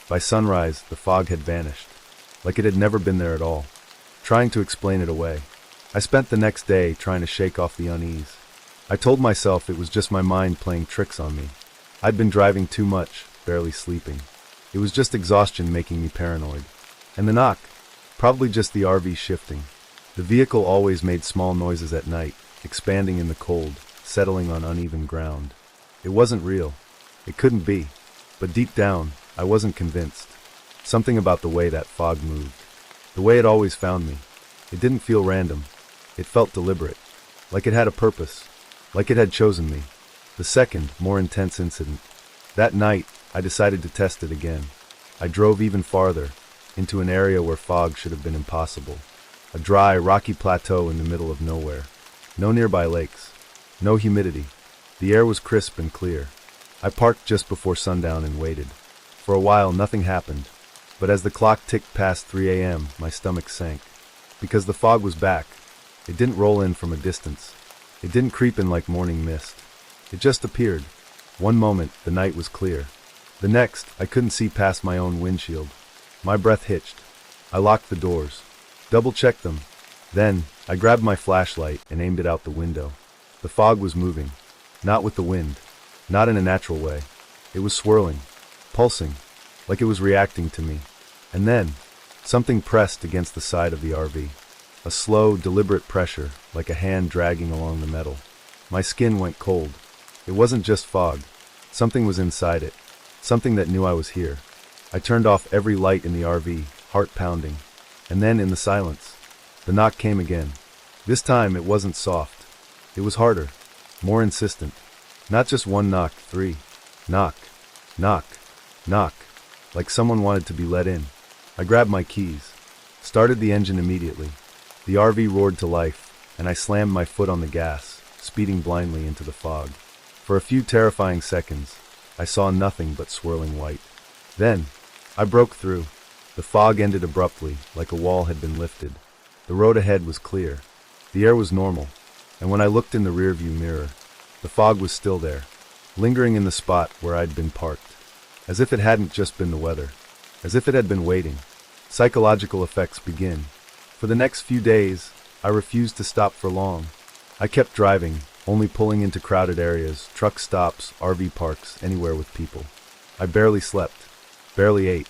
By sunrise, the fog had vanished, like it had never been there at all. Trying to explain it away, I spent the next day trying to shake off the unease. I told myself it was just my mind playing tricks on me. I'd been driving too much, barely sleeping. It was just exhaustion making me paranoid. And the knock, probably just the RV shifting. The vehicle always made small noises at night, expanding in the cold, settling on uneven ground. It wasn't real. It couldn't be. But deep down, I wasn't convinced. Something about the way that fog moved. The way it always found me. It didn't feel random. It felt deliberate. Like it had a purpose. Like it had chosen me. The second, more intense incident. That night, I decided to test it again. I drove even farther, into an area where fog should have been impossible. A dry, rocky plateau in the middle of nowhere. No nearby lakes. No humidity. The air was crisp and clear. I parked just before sundown and waited. For a while, nothing happened. But as the clock ticked past 3 a.m., my stomach sank. Because the fog was back. It didn't roll in from a distance. It didn't creep in like morning mist. It just appeared. One moment, the night was clear. The next, I couldn't see past my own windshield. My breath hitched. I locked the doors. Double-checked them. Then, I grabbed my flashlight and aimed it out the window. The fog was moving. Not with the wind. Not in a natural way. It was swirling. Pulsing. Like it was reacting to me. And then, something pressed against the side of the RV. A slow, deliberate pressure, like a hand dragging along the metal. My skin went cold. It wasn't just fog. Something was inside it. Something that knew I was here. I turned off every light in the RV, heart pounding. And then, in the silence, the knock came again. This time, it wasn't soft. It was harder. More insistent. Not just one knock, 3. Knock. Knock. Knock. Like someone wanted to be let in. I grabbed my keys. Started the engine immediately. The RV roared to life, and I slammed my foot on the gas, speeding blindly into the fog. For a few terrifying seconds, I saw nothing but swirling white. Then, I broke through. The fog ended abruptly, like a wall had been lifted. The road ahead was clear. The air was normal, and when I looked in the rearview mirror, the fog was still there, lingering in the spot where I'd been parked. As if it hadn't just been the weather. As if it had been waiting. Psychological effects begin. For the next few days, I refused to stop for long. I kept driving, only pulling into crowded areas, truck stops, RV parks, anywhere with people. I barely slept, barely ate,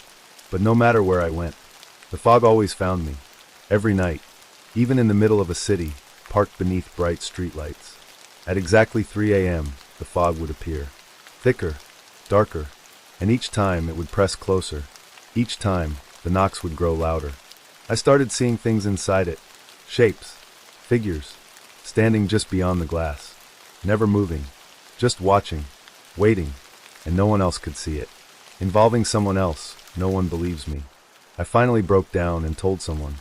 but no matter where I went, the fog always found me. Every night, even in the middle of a city, parked beneath bright streetlights. At exactly 3 a.m., the fog would appear. Thicker, darker, and each time it would press closer. Each time, the knocks would grow louder. I started seeing things inside it. Shapes. Figures. Standing just beyond the glass. Never moving. Just watching. Waiting. And no one else could see it. Involving someone else. No one believes me. I finally broke down and told someone.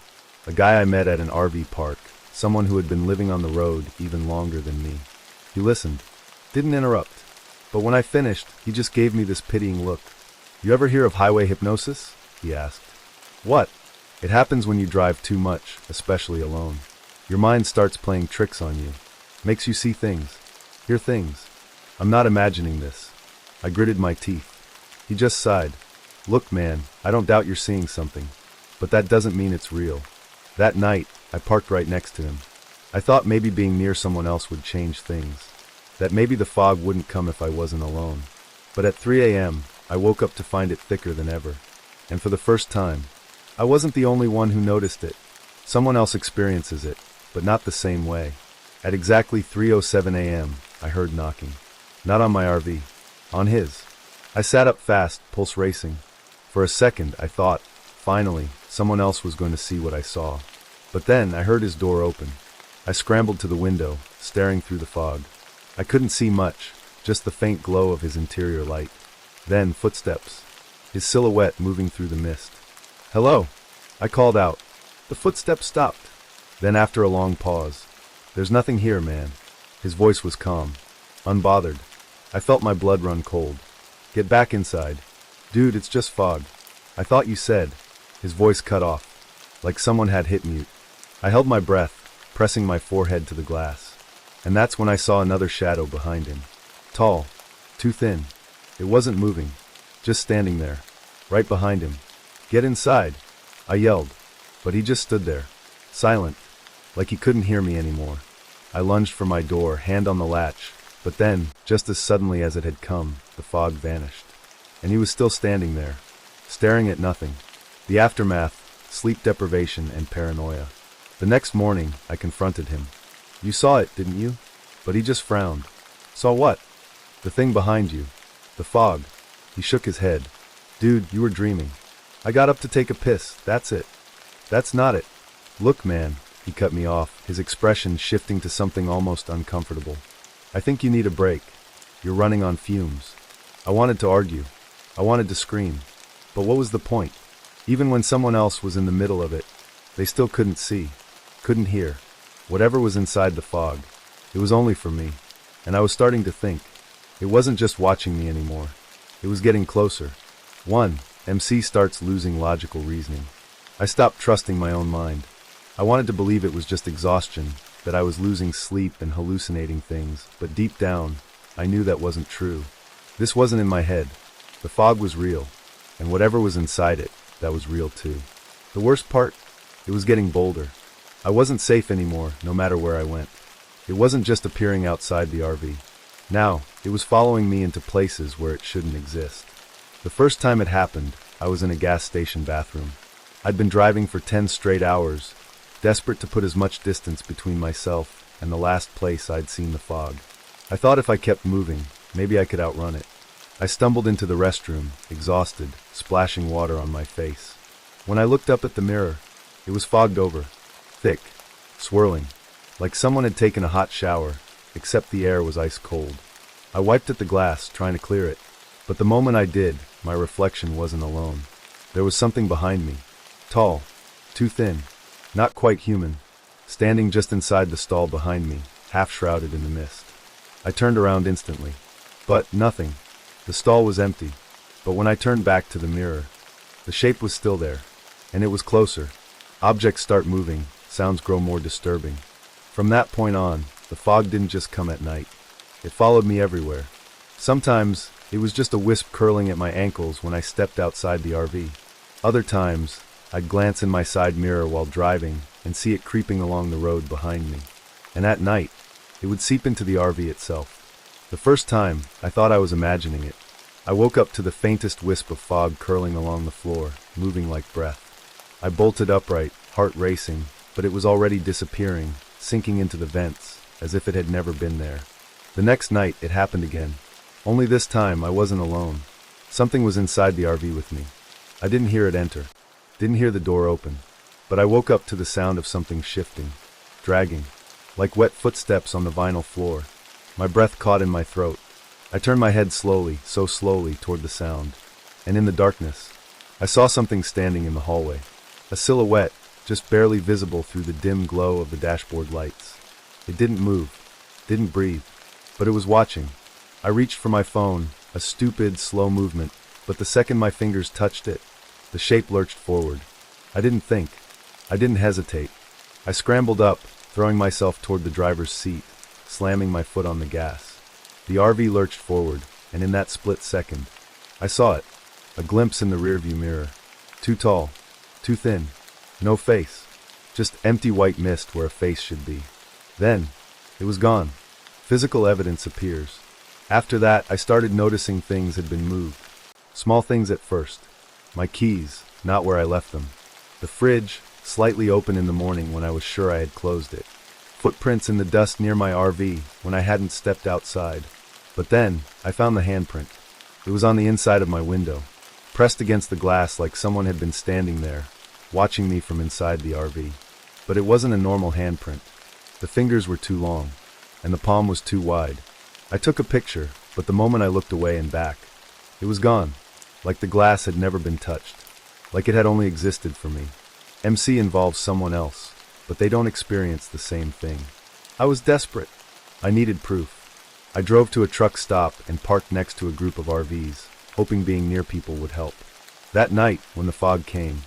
A guy I met at an RV park. Someone who had been living on the road even longer than me. He listened. Didn't interrupt. But when I finished, he just gave me this pitying look. "You ever hear of highway hypnosis?" he asked. "What?" "It happens when you drive too much, especially alone. Your mind starts playing tricks on you. Makes you see things. Hear things. I'm not imagining this." I gritted my teeth. He just sighed. "Look, man, I don't doubt you're seeing something. But that doesn't mean it's real." That night, I parked right next to him. I thought maybe being near someone else would change things. That maybe the fog wouldn't come if I wasn't alone. But at 3 a.m., I woke up to find it thicker than ever. And for the first time, I wasn't the only one who noticed it. Someone else experiences it, but not the same way. At exactly 3:07 a.m., I heard knocking. Not on my RV. On his. I sat up fast, pulse racing. For a second, I thought, Finally, someone else was going to see what I saw. But then I heard his door open. I scrambled to the window, staring through the fog. I couldn't see much, just the faint glow of his interior light. Then footsteps, his silhouette moving through the mist. "Hello," I called out. The footsteps stopped. Then after a long pause, "There's nothing here, man." His voice was calm, unbothered. I felt my blood run cold. "Get back inside." "Dude, it's just fog." "I thought you said." His voice cut off, like someone had hit mute. I held my breath, pressing my forehead to the glass. And that's when I saw another shadow behind him. Tall, too thin. It wasn't moving, just standing there, right behind him. "Get inside," I yelled, but he just stood there, silent, like he couldn't hear me anymore. I lunged for my door, hand on the latch, but then, just as suddenly as it had come, the fog vanished. And he was still standing there, staring at nothing. The aftermath, sleep deprivation and paranoia. The next morning, I confronted him. "You saw it, didn't you?" But he just frowned. "Saw what?" "The thing behind you. The fog." He shook his head. "Dude, you were dreaming. I got up to take a piss, that's it." "That's not it." "Look, man," he cut me off, his expression shifting to something almost uncomfortable. "I think you need a break. You're running on fumes." I wanted to argue. I wanted to scream. But what was the point? Even when someone else was in the middle of it, they still couldn't see, couldn't hear. Whatever was inside the fog, it was only for me. And I was starting to think. It wasn't just watching me anymore. It was getting closer. 1. MC starts losing logical reasoning. I stopped trusting my own mind. I wanted to believe it was just exhaustion, that I was losing sleep and hallucinating things, but deep down, I knew that wasn't true. This wasn't in my head. The fog was real, and whatever was inside it, that was real too. The worst part? It was getting bolder. I wasn't safe anymore, no matter where I went. It wasn't just appearing outside the RV. Now, it was following me into places where it shouldn't exist. The first time it happened, I was in a gas station bathroom. I'd been driving for 10 straight hours, desperate to put as much distance between myself and the last place I'd seen the fog. I thought if I kept moving, maybe I could outrun it. I stumbled into the restroom, exhausted, splashing water on my face. When I looked up at the mirror, it was fogged over, thick, swirling, like someone had taken a hot shower, except the air was ice cold. I wiped at the glass, trying to clear it, but the moment I did, my reflection wasn't alone. There was something behind me, tall, too thin, not quite human, standing just inside the stall behind me, half shrouded in the mist. I turned around instantly, but nothing. The stall was empty, but when I turned back to the mirror, the shape was still there, and it was closer. Objects start moving, sounds grow more disturbing. From that point on, the fog didn't just come at night. It followed me everywhere. Sometimes, it was just a wisp curling at my ankles when I stepped outside the RV. Other times, I'd glance in my side mirror while driving and see it creeping along the road behind me. And at night, it would seep into the RV itself. The first time, I thought I was imagining it. I woke up to the faintest wisp of fog curling along the floor, moving like breath. I bolted upright, heart racing, but it was already disappearing, sinking into the vents, as if it had never been there. The next night, it happened again. Only this time, I wasn't alone. Something was inside the RV with me. I didn't hear it enter, didn't hear the door open, but I woke up to the sound of something shifting, dragging, like wet footsteps on the vinyl floor. My breath caught in my throat. I turned my head slowly, so slowly, toward the sound. And in the darkness, I saw something standing in the hallway. A silhouette, just barely visible through the dim glow of the dashboard lights. It didn't move, didn't breathe, but it was watching. I reached for my phone, a stupid, slow movement, but the second my fingers touched it, the shape lurched forward. I didn't think. I didn't hesitate. I scrambled up, throwing myself toward the driver's seat, slamming my foot on the gas. The RV lurched forward, and in that split second, I saw it, a glimpse in the rearview mirror. Too tall, too thin, no face, just empty white mist where a face should be. Then, it was gone. Physical evidence appears. After that, I started noticing things had been moved. Small things at first. My keys, not where I left them. The fridge, slightly open in the morning when I was sure I had closed it. Footprints in the dust near my RV when I hadn't stepped outside. But then, I found the handprint. It was on the inside of my window. pressed against the glass like someone had been standing there, watching me from inside the RV. But it wasn't a normal handprint. The fingers were too long, and the palm was too wide. I took a picture, but the moment I looked away and back, it was gone, like the glass had never been touched, like it had only existed for me. MC involves someone else, but they don't experience the same thing. I was desperate. I needed proof. I drove to a truck stop and parked next to a group of RVs, hoping being near people would help. That night, when the fog came,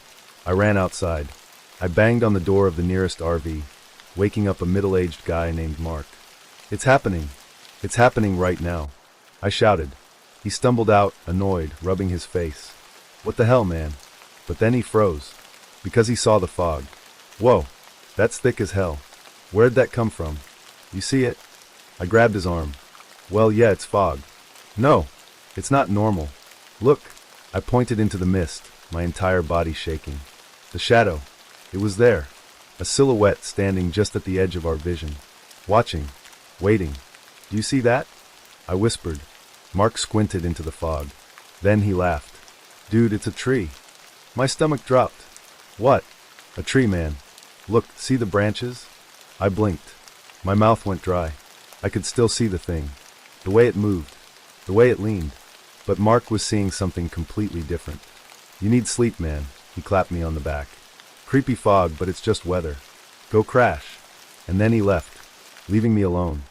I ran outside. I banged on the door of the nearest RV, waking up a middle-aged guy named Mark. "It's happening. It's happening right now," I shouted. He stumbled out, annoyed, rubbing his face. "What the hell, man?" But then he froze, because he saw the fog. "Whoa, that's thick as hell. Where'd that come from? You see it?" I grabbed his arm. "Well, yeah, it's fog." "No, it's not normal. Look." I pointed into the mist, my entire body shaking. The shadow. It was there. A silhouette standing just at the edge of our vision. Watching. Waiting. "Do you see that?" I whispered. Mark squinted into the fog. Then he laughed. "Dude, it's a tree." My stomach dropped. "What?" "A tree, man. Look, see the branches?" I blinked. My mouth went dry. I could still see the thing. The way it moved. The way it leaned. But Mark was seeing something completely different. "You need sleep, man." He clapped me on the back. "Creepy fog, but it's just weather. Go crash." And then he left, leaving me alone.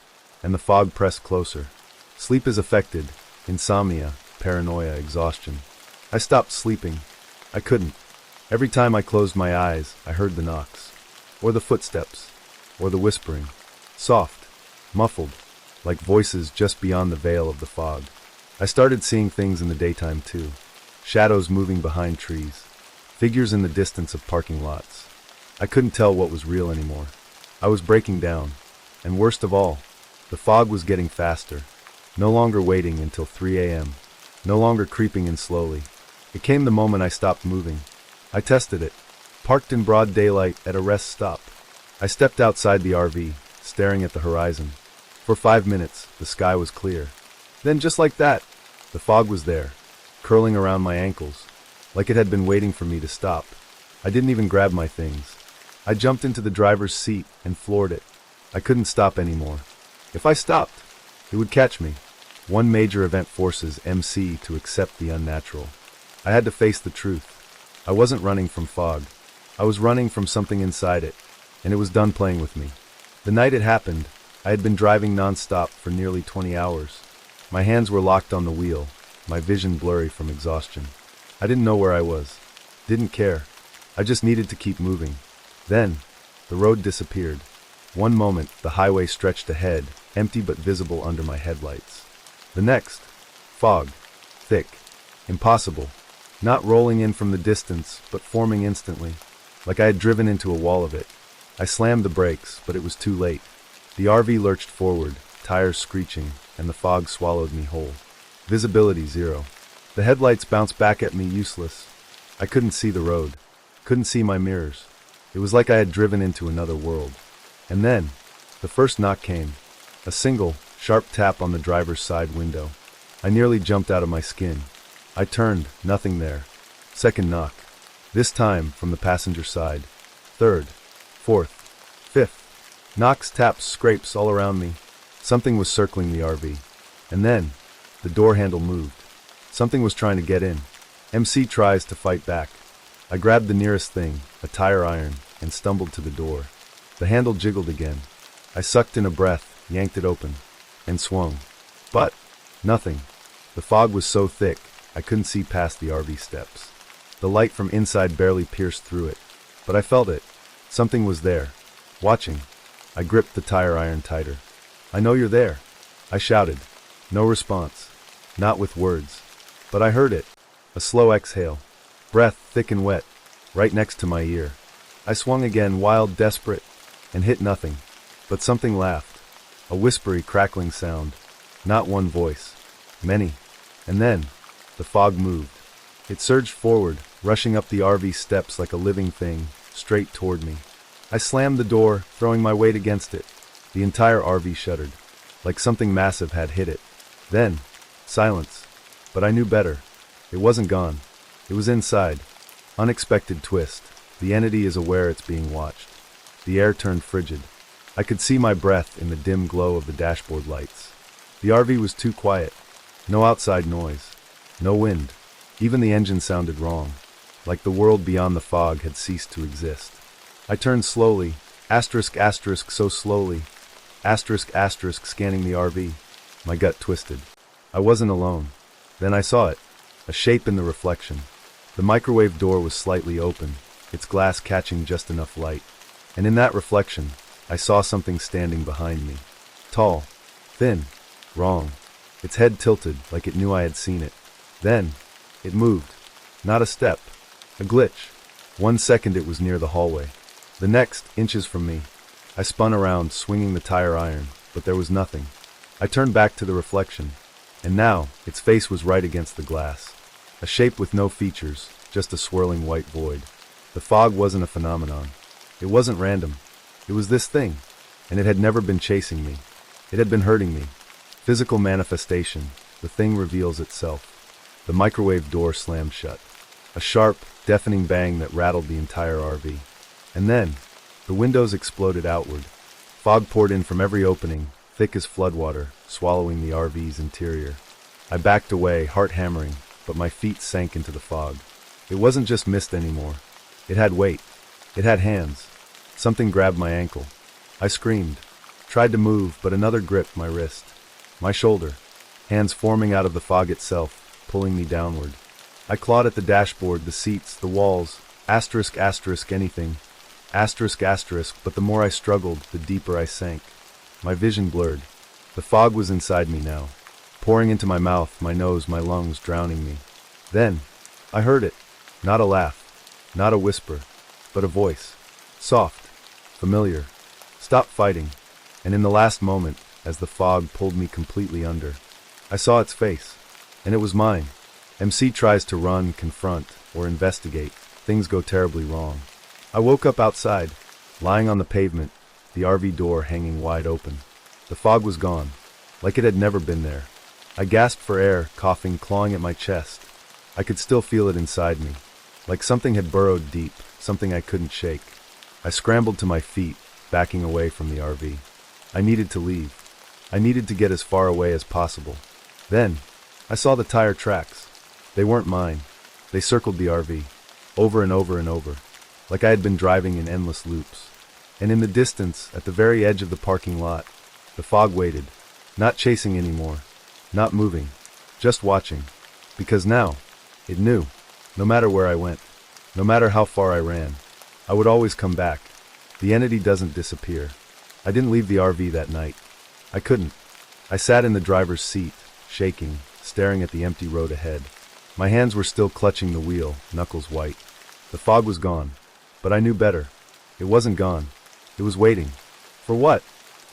And the fog pressed closer. Sleep is affected. Insomnia, paranoia, exhaustion. I stopped sleeping. I couldn't. Every time I closed my eyes, I heard the knocks. Or the footsteps. Or the whispering. Soft. Muffled. Like voices just beyond the veil of the fog. I started seeing things in the daytime too. Shadows moving behind trees. Figures in the distance of parking lots. I couldn't tell what was real anymore. I was breaking down. And worst of all, the fog was getting faster. No longer waiting until 3 a.m. No longer creeping in slowly. It came the moment I stopped moving. I tested it. Parked in broad daylight at a rest stop. I stepped outside the RV, staring at the horizon. For 5 minutes, the sky was clear. Then just like that, the fog was there, curling around my ankles, like it had been waiting for me to stop. I didn't even grab my things. I jumped into the driver's seat and floored it. I couldn't stop anymore. If I stopped, it would catch me. One major event forces MC to accept the unnatural. I had to face the truth. I wasn't running from fog. I was running from something inside it, and it was done playing with me. The night it happened, I had been driving non-stop for nearly 20 hours. My hands were locked on the wheel, my vision blurry from exhaustion. I didn't know where I was. Didn't care. I just needed to keep moving. Then, the road disappeared. One moment, the highway stretched ahead, empty but visible under my headlights. The next, fog. Thick. Impossible. Not rolling in from the distance, but forming instantly, like I had driven into a wall of it. I slammed the brakes, but it was too late. The RV lurched forward, tires screeching, and the fog swallowed me whole. Visibility zero. The headlights bounced back at me useless. I couldn't see the road. Couldn't see my mirrors. It was like I had driven into another world. And then, the first knock came. A single, sharp tap on the driver's side window. I nearly jumped out of my skin. I turned, nothing there. Second knock. This time, from the passenger side. Third. Fourth. Fifth. Knocks, taps, scrapes all around me. Something was circling the RV. And then, the door handle moved. Something was trying to get in. MC tries to fight back. I grabbed the nearest thing, a tire iron, and stumbled to the door. The handle jiggled again. I sucked in a breath, yanked it open, and swung. But, nothing. The fog was so thick, I couldn't see past the RV steps. The light from inside barely pierced through it. But I felt it. Something was there. Watching. I gripped the tire iron tighter. "I know you're there," I shouted. No response. Not with words. But I heard it. A slow exhale. Breath thick and wet. Right next to my ear. I swung again, wild, desperate, and hit nothing. But something laughed. A whispery, crackling sound. Not one voice. Many. And then, the fog moved. It surged forward, rushing up the RV steps like a living thing, straight toward me. I slammed the door, throwing my weight against it. The entire RV shuddered, like something massive had hit it. Then, silence. But I knew better. It wasn't gone. It was inside. Unexpected twist. The entity is aware it's being watched. The air turned frigid. I could see my breath in the dim glow of the dashboard lights. The RV was too quiet. No outside noise. No wind. Even the engine sounded wrong, like the world beyond the fog had ceased to exist. I turned slowly, so slowly, scanning the RV. My gut twisted. I wasn't alone. Then I saw it, a shape in the reflection. The microwave door was slightly open, its glass catching just enough light. And in that reflection, I saw something standing behind me. Tall, thin, wrong. Its head tilted like it knew I had seen it. Then, it moved. Not a step. A glitch. 1 second it was near the hallway. The next, inches from me. I spun around, swinging the tire iron, but there was nothing. I turned back to the reflection, and now, its face was right against the glass. A shape with no features, just a swirling white void. The fog wasn't a phenomenon. It wasn't random. It was this thing, and it had never been chasing me. It had been hurting me. Physical manifestation. The thing reveals itself. The microwave door slammed shut. A sharp, deafening bang that rattled the entire RV. And then, the windows exploded outward. Fog poured in from every opening, thick as floodwater, swallowing the RV's interior. I backed away, heart hammering, but my feet sank into the fog. It wasn't just mist anymore. It had weight. It had hands. Something grabbed my ankle. I screamed, tried to move, but another gripped my wrist. My shoulder. Hands forming out of the fog itself, pulling me downward. I clawed at the dashboard, the seats, the walls, anything, but the more I struggled, the deeper I sank. My vision blurred. The fog was inside me now, pouring into my mouth, my nose, my lungs, drowning me. Then, I heard it. Not a laugh, not a whisper, but a voice. Soft, familiar. Stop fighting. And in the last moment, as the fog pulled me completely under, I saw its face, and it was mine. MC tries to run, confront, or investigate. Things go terribly wrong. I woke up outside, lying on the pavement, the RV door hanging wide open. The fog was gone, like it had never been there. I gasped for air, coughing, clawing at my chest. I could still feel it inside me, like something had burrowed deep, something I couldn't shake. I scrambled to my feet, backing away from the RV. I needed to leave. I needed to get as far away as possible. Then, I saw the tire tracks. They weren't mine. They circled the RV, over and over and over, like I had been driving in endless loops. And in the distance, at the very edge of the parking lot, the fog waited, not chasing anymore, not moving, just watching. Because now, it knew, no matter where I went, no matter how far I ran, I would always come back. The entity doesn't disappear. I didn't leave the RV that night. I couldn't. I sat in the driver's seat, shaking, staring at the empty road ahead. My hands were still clutching the wheel, knuckles white. The fog was gone, but I knew better. It wasn't gone. It was waiting. For what?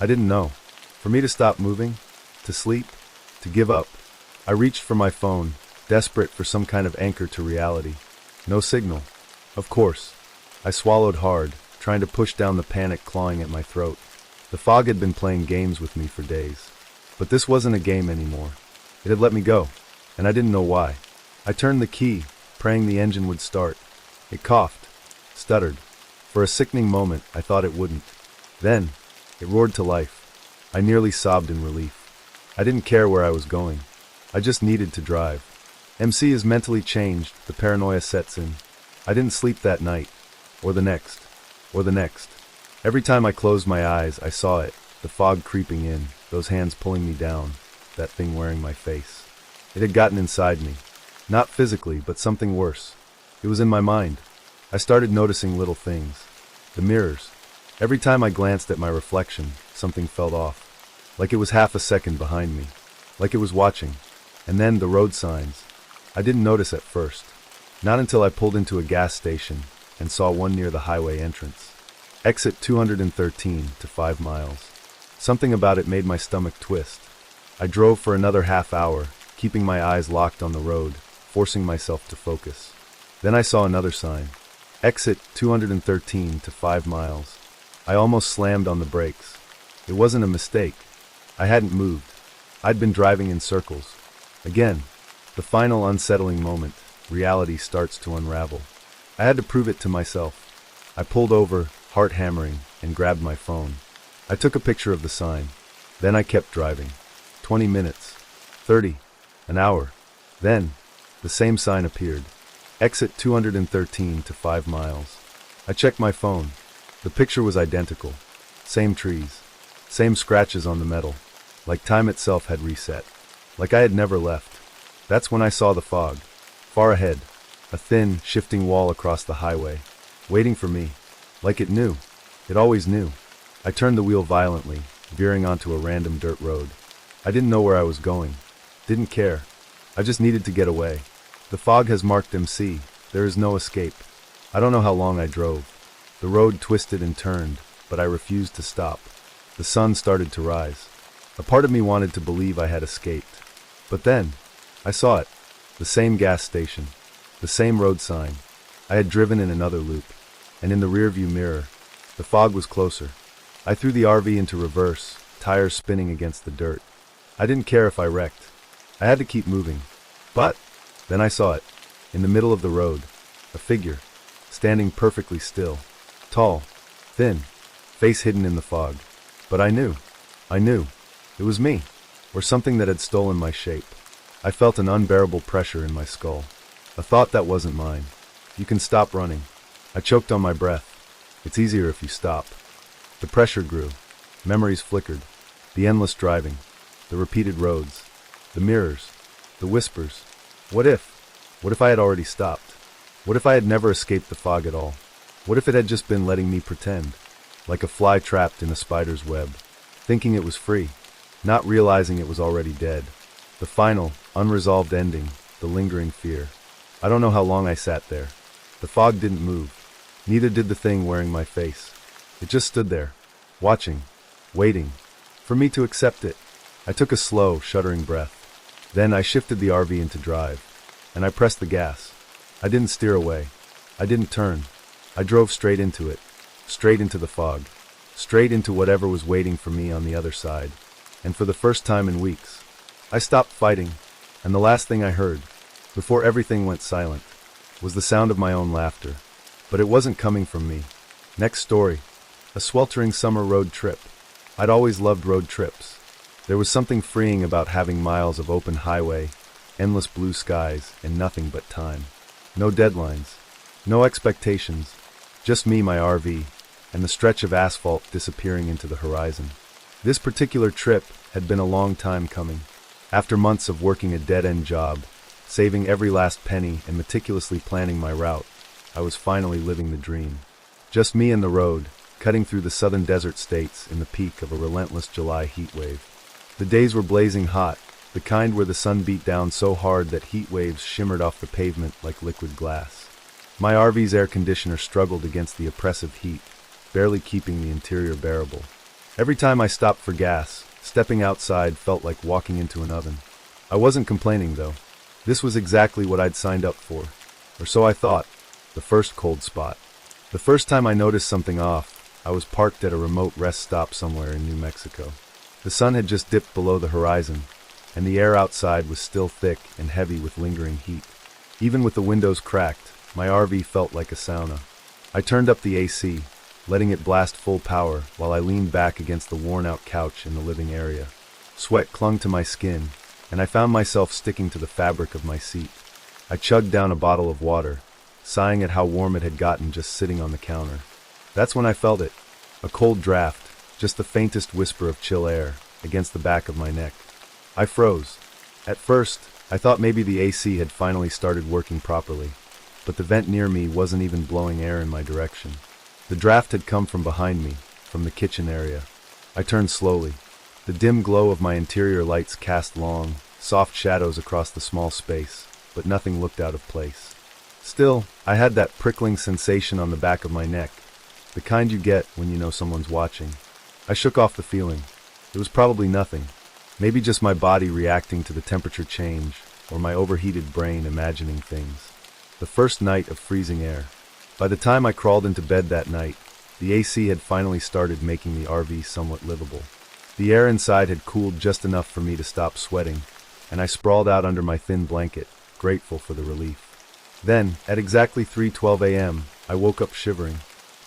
I didn't know. For me to stop moving? To sleep? To give up? I reached for my phone, desperate for some kind of anchor to reality. No signal. Of course. I swallowed hard, trying to push down the panic clawing at my throat. The fog had been playing games with me for days. But this wasn't a game anymore. It had let me go, and I didn't know why. I turned the key, praying the engine would start. It coughed, stuttered. For a sickening moment, I thought it wouldn't. Then, it roared to life. I nearly sobbed in relief. I didn't care where I was going. I just needed to drive. MC is mentally changed, the paranoia sets in. I didn't sleep that night, or the next, or the next. Every time I closed my eyes, I saw it, the fog creeping in, those hands pulling me down, that thing wearing my face. It had gotten inside me. Not physically, but something worse. It was in my mind. I started noticing little things. The mirrors. Every time I glanced at my reflection, something felt off. Like it was half a second behind me. Like it was watching. And then the road signs. I didn't notice at first. Not until I pulled into a gas station and saw one near the highway entrance. Exit 213 to 5 miles. Something about it made my stomach twist. I drove for another half hour, keeping my eyes locked on the road, forcing myself to focus. Then I saw another sign. Exit 213 to 5 miles. I almost slammed on the brakes. It wasn't a mistake. I hadn't moved. I'd been driving in circles. Again, the final unsettling moment. reality starts to unravel. I had to prove it to myself. I pulled over, heart hammering, and grabbed my phone. I took a picture of the sign. Then I kept driving. 20 minutes. 30. An hour. Then, the same sign appeared. Exit 213 to 5 miles. I checked my phone. The picture was identical. Same trees. Same scratches on the metal. Like time itself had reset. Like I had never left. That's when I saw the fog. Far ahead. A thin, shifting wall across the highway. Waiting for me. Like it knew. It always knew. I turned the wheel violently, veering onto a random dirt road. I didn't know where I was going. Didn't care. I just needed to get away. The fog has marked MC. There is no escape. I don't know how long I drove. The road twisted and turned, but I refused to stop. The sun started to rise. A part of me wanted to believe I had escaped. But then, I saw it. The same gas station. The same road sign. I had driven in another loop. And in the rearview mirror, the fog was closer. I threw the RV into reverse, tires spinning against the dirt. I didn't care if I wrecked. I had to keep moving. But then I saw it. In the middle of the road. A figure. Standing perfectly still. Tall. Thin. Face hidden in the fog. But I knew. I knew. It was me. Or something that had stolen my shape. I felt an unbearable pressure in my skull. A thought that wasn't mine. You can stop running. I choked on my breath. It's easier if you stop. The pressure grew. Memories flickered. The endless driving. The repeated roads. The mirrors. The whispers. What if? What if I had already stopped? What if I had never escaped the fog at all? What if it had just been letting me pretend? Like a fly trapped in a spider's web. Thinking it was free. Not realizing it was already dead. The final, unresolved ending. The lingering fear. I don't know how long I sat there. The fog didn't move. Neither did the thing wearing my face. It just stood there. Watching. Waiting. For me to accept it. I took a slow, shuddering breath. Then I shifted the RV into drive. And I pressed the gas. I didn't steer away. I didn't turn. I drove straight into it. Straight into the fog. Straight into whatever was waiting for me on the other side. And for the first time in weeks, I stopped fighting. And the last thing I heard, before everything went silent, was the sound of my own laughter. But it wasn't coming from me. Next story. A sweltering summer road trip. I'd always loved road trips. There was something freeing about having miles of open highway, endless blue skies, and nothing but time. No deadlines. No expectations. Just me, my RV, and the stretch of asphalt disappearing into the horizon. This particular trip had been a long time coming. After months of working a dead-end job, saving every last penny and meticulously planning my route, I was finally living the dream. Just me and the road, cutting through the southern desert states in the peak of a relentless July heat wave. The days were blazing hot, the kind where the sun beat down so hard that heat waves shimmered off the pavement like liquid glass. My RV's air conditioner struggled against the oppressive heat, barely keeping the interior bearable. Every time I stopped for gas, stepping outside felt like walking into an oven. I wasn't complaining, though. This was exactly what I'd signed up for. Or so I thought. The first cold spot. The first time I noticed something off, I was parked at a remote rest stop somewhere in New Mexico. The sun had just dipped below the horizon, and the air outside was still thick and heavy with lingering heat. Even with the windows cracked, my RV felt like a sauna. I turned up the AC, letting it blast full power while I leaned back against the worn-out couch in the living area. Sweat clung to my skin, and I found myself sticking to the fabric of my seat. I chugged down a bottle of water, sighing at how warm it had gotten just sitting on the counter. That's when I felt it. A cold draft, just the faintest whisper of chill air, against the back of my neck. I froze. At first, I thought maybe the AC had finally started working properly, but the vent near me wasn't even blowing air in my direction. The draft had come from behind me, from the kitchen area. I turned slowly. The dim glow of my interior lights cast long, soft shadows across the small space, but nothing looked out of place. Still, I had that prickling sensation on the back of my neck, the kind you get when you know someone's watching. I shook off the feeling. It was probably nothing. Maybe just my body reacting to the temperature change, or my overheated brain imagining things. The first night of freezing air. By the time I crawled into bed that night, the AC had finally started making the RV somewhat livable. The air inside had cooled just enough for me to stop sweating, and I sprawled out under my thin blanket, grateful for the relief. Then, at exactly 3:12 a.m., I woke up shivering.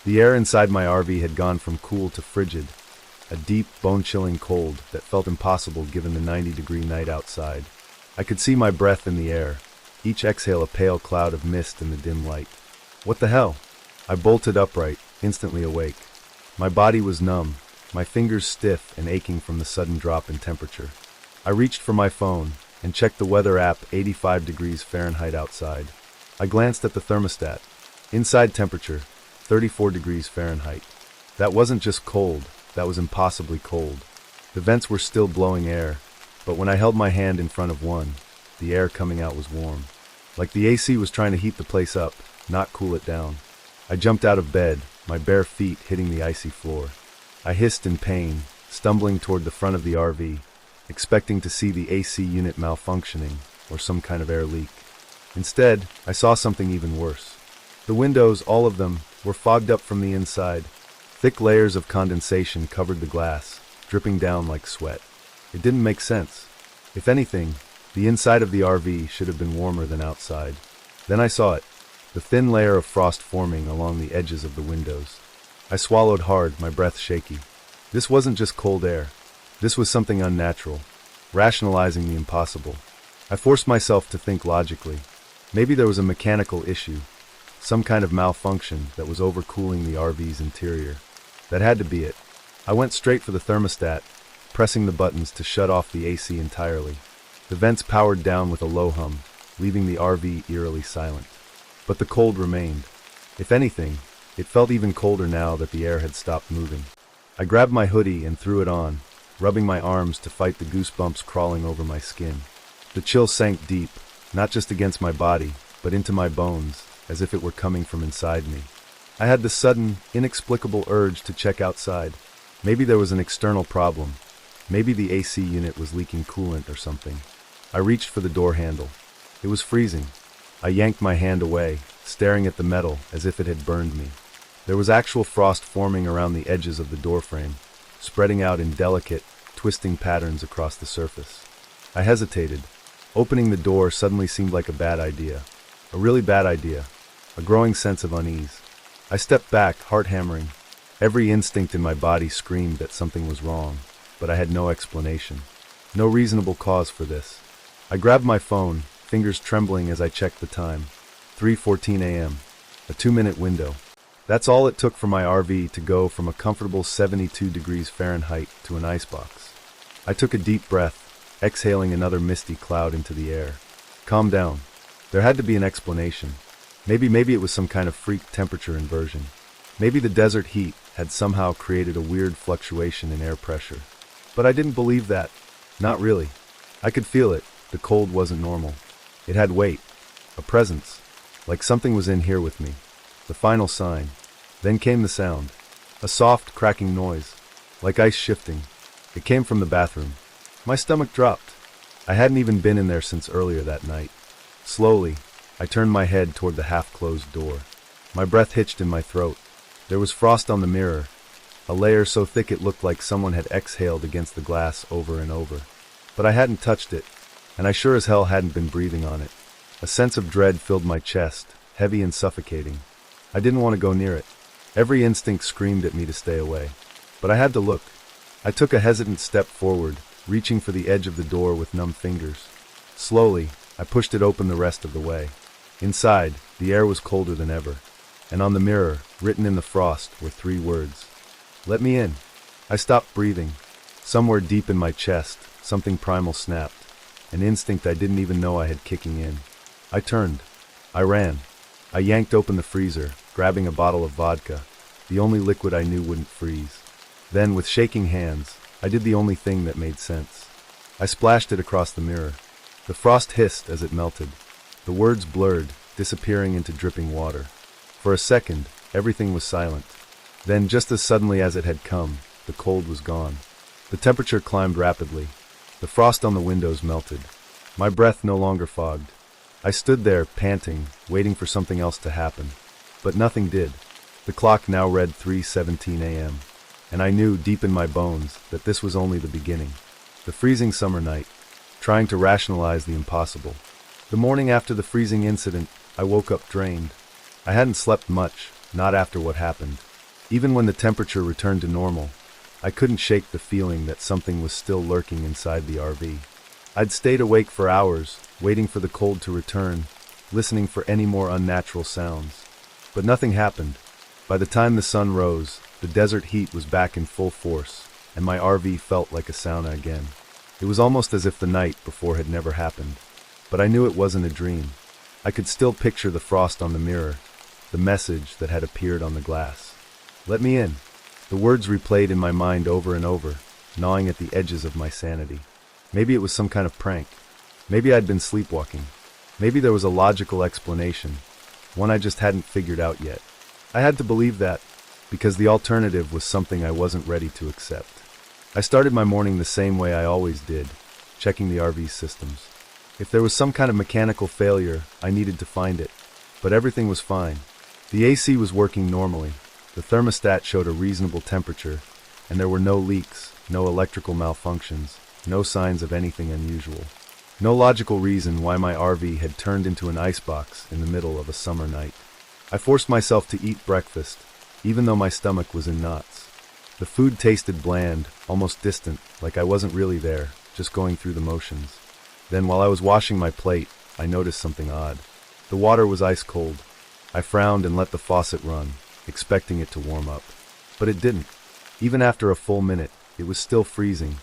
The air inside my RV had gone from cool to frigid, a deep, bone-chilling cold that felt impossible given the 90-degree night outside. I could see my breath in the air, each exhale a pale cloud of mist in the dim light. What the hell? I bolted upright, instantly awake. My body was numb, my fingers stiff and aching from the sudden drop in temperature. I reached for my phone and checked the weather app. 85 degrees Fahrenheit outside. I glanced at the thermostat. Inside temperature, 34 degrees Fahrenheit. That wasn't just cold, that was impossibly cold. The vents were still blowing air, but when I held my hand in front of one, the air coming out was warm. Like the AC was trying to heat the place up, not cool it down. I jumped out of bed, my bare feet hitting the icy floor. I hissed in pain, stumbling toward the front of the RV, expecting to see the AC unit malfunctioning or some kind of air leak. Instead, I saw something even worse. The windows, all of them, were fogged up from the inside. Thick layers of condensation covered the glass, dripping down like sweat. It didn't make sense. If anything, the inside of the RV should have been warmer than outside. Then I saw it, the thin layer of frost forming along the edges of the windows. I swallowed hard, my breath shaky. This wasn't just cold air. This was something unnatural, rationalizing the impossible. I forced myself to think logically. Maybe there was a mechanical issue, some kind of malfunction that was overcooling the RV's interior. That had to be it. I went straight for the thermostat, pressing the buttons to shut off the AC entirely. The vents powered down with a low hum, leaving the RV eerily silent. But the cold remained. If anything, it felt even colder now that the air had stopped moving. I grabbed my hoodie and threw it on, rubbing my arms to fight the goosebumps crawling over my skin. The chill sank deep, not just against my body, but into my bones, as if it were coming from inside me. I had the sudden, inexplicable urge to check outside. Maybe there was an external problem. Maybe the AC unit was leaking coolant or something. I reached for the door handle. It was freezing. I yanked my hand away, staring at the metal as if it had burned me. There was actual frost forming around the edges of the doorframe, spreading out in delicate, twisting patterns across the surface. I hesitated. Opening the door suddenly seemed like a bad idea. A really bad idea. A growing sense of unease. I stepped back, heart hammering. Every instinct in my body screamed that something was wrong, but I had no explanation. No reasonable cause for this. I grabbed my phone, fingers trembling as I checked the time. 3:14 a.m. A 2-minute window. That's all it took for my RV to go from a comfortable 72 degrees Fahrenheit to an icebox. I took a deep breath, exhaling another misty cloud into the air. Calm down. There had to be an explanation. Maybe it was some kind of freak temperature inversion. Maybe the desert heat had somehow created a weird fluctuation in air pressure. But I didn't believe that. Not really. I could feel it. The cold wasn't normal. It had weight. A presence. Like something was in here with me. The final sign. Then came the sound. A soft, cracking noise. Like ice shifting. It came from the bathroom. My stomach dropped. I hadn't even been in there since earlier that night. Slowly, I turned my head toward the half-closed door. My breath hitched in my throat. There was frost on the mirror, a layer so thick it looked like someone had exhaled against the glass over and over. But I hadn't touched it, and I sure as hell hadn't been breathing on it. A sense of dread filled my chest, heavy and suffocating. I didn't want to go near it. Every instinct screamed at me to stay away. But I had to look. I took a hesitant step forward, reaching for the edge of the door with numb fingers. Slowly, I pushed it open the rest of the way. Inside, the air was colder than ever. And on the mirror, written in the frost, were 3 words. Let me in. I stopped breathing. Somewhere deep in my chest, something primal snapped. An instinct I didn't even know I had kicking in. I turned. I ran. I yanked open the freezer, grabbing a bottle of vodka, the only liquid I knew wouldn't freeze. Then, with shaking hands, I did the only thing that made sense. I splashed it across the mirror. The frost hissed as it melted. The words blurred, disappearing into dripping water. For a second, everything was silent. Then, just as suddenly as it had come, the cold was gone. The temperature climbed rapidly. The frost on the windows melted. My breath no longer fogged. I stood there, panting, waiting for something else to happen. But nothing did. The clock now read 3:17 a.m., and I knew deep in my bones that this was only the beginning. The freezing summer night, trying to rationalize the impossible. The morning after the freezing incident, I woke up drained. I hadn't slept much, not after what happened. Even when the temperature returned to normal, I couldn't shake the feeling that something was still lurking inside the RV. I'd stayed awake for hours, waiting for the cold to return, listening for any more unnatural sounds. But nothing happened. By the time the sun rose, the desert heat was back in full force, and my RV felt like a sauna again. It was almost as if the night before had never happened. But I knew it wasn't a dream. I could still picture the frost on the mirror, the message that had appeared on the glass. "Let me in." The words replayed in my mind over and over, gnawing at the edges of my sanity. Maybe it was some kind of prank. Maybe I'd been sleepwalking. Maybe there was a logical explanation, one I just hadn't figured out yet. I had to believe that, because the alternative was something I wasn't ready to accept. I started my morning the same way I always did, checking the RV's systems. If there was some kind of mechanical failure, I needed to find it. But everything was fine. The AC was working normally, the thermostat showed a reasonable temperature, and there were no leaks, no electrical malfunctions, no signs of anything unusual. No logical reason why my RV had turned into an icebox in the middle of a summer night. I forced myself to eat breakfast, even though my stomach was in knots. The food tasted bland, almost distant, like I wasn't really there, just going through the motions. Then, while I was washing my plate, I noticed something odd. The water was ice cold. I frowned and let the faucet run, expecting it to warm up. But it didn't. Even after a full minute, it was still freezing,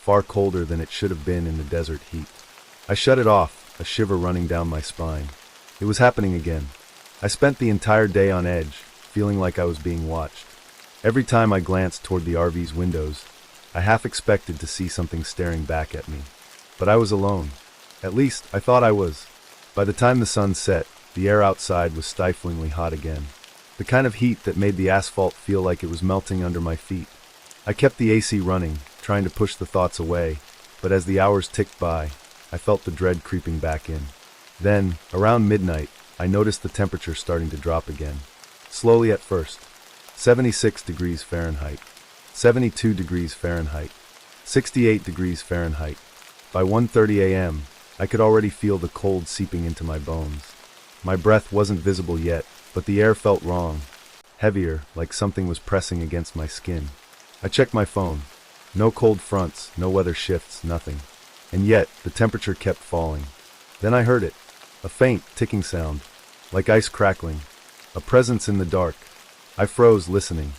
far colder than it should have been in the desert heat. I shut it off, a shiver running down my spine. It was happening again. I spent the entire day on edge, feeling like I was being watched. Every time I glanced toward the RV's windows, I half expected to see something staring back at me. But I was alone. At least, I thought I was. By the time the sun set, the air outside was stiflingly hot again. The kind of heat that made the asphalt feel like it was melting under my feet. I kept the AC running, trying to push the thoughts away, but as the hours ticked by, I felt the dread creeping back in. Then, around midnight, I noticed the temperature starting to drop again. Slowly at first. 76 degrees Fahrenheit. 72 degrees Fahrenheit. 68 degrees Fahrenheit. By 1:30 a.m., I could already feel the cold seeping into my bones. My breath wasn't visible yet, but the air felt wrong. Heavier, like something was pressing against my skin. I checked my phone. No cold fronts, no weather shifts, nothing. And yet, the temperature kept falling. Then I heard it. A faint, ticking sound. Like ice crackling. A presence in the dark. I froze, listening.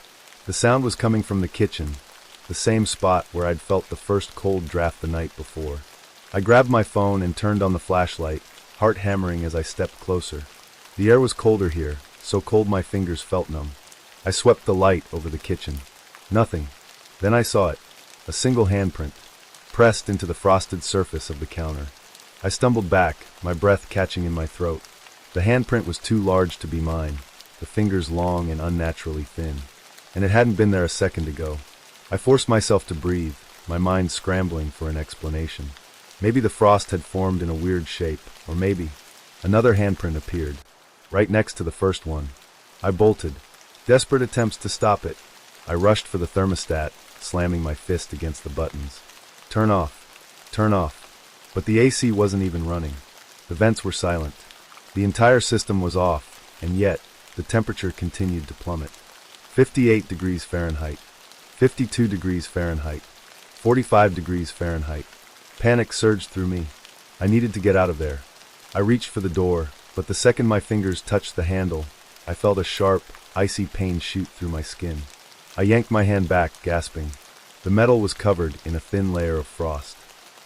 The sound was coming from the kitchen, the same spot where I'd felt the first cold draft the night before. I grabbed my phone and turned on the flashlight, heart hammering as I stepped closer. The air was colder here, so cold my fingers felt numb. I swept the light over the kitchen. Nothing. Then I saw it. A single handprint, pressed into the frosted surface of the counter. I stumbled back, my breath catching in my throat. The handprint was too large to be mine, the fingers long and unnaturally thin. And it hadn't been there a second ago. I forced myself to breathe, my mind scrambling for an explanation. Maybe the frost had formed in a weird shape, or maybe another handprint appeared, right next to the first one. I bolted. Desperate attempts to stop it. I rushed for the thermostat, slamming my fist against the buttons. Turn off. Turn off. But the AC wasn't even running. The vents were silent. The entire system was off, and yet, the temperature continued to plummet. 58 degrees Fahrenheit. 52 degrees Fahrenheit. 45 degrees Fahrenheit. Panic surged through me. I needed to get out of there. I reached for the door, but the second my fingers touched the handle, I felt a sharp, icy pain shoot through my skin. I yanked my hand back, gasping. The metal was covered in a thin layer of frost.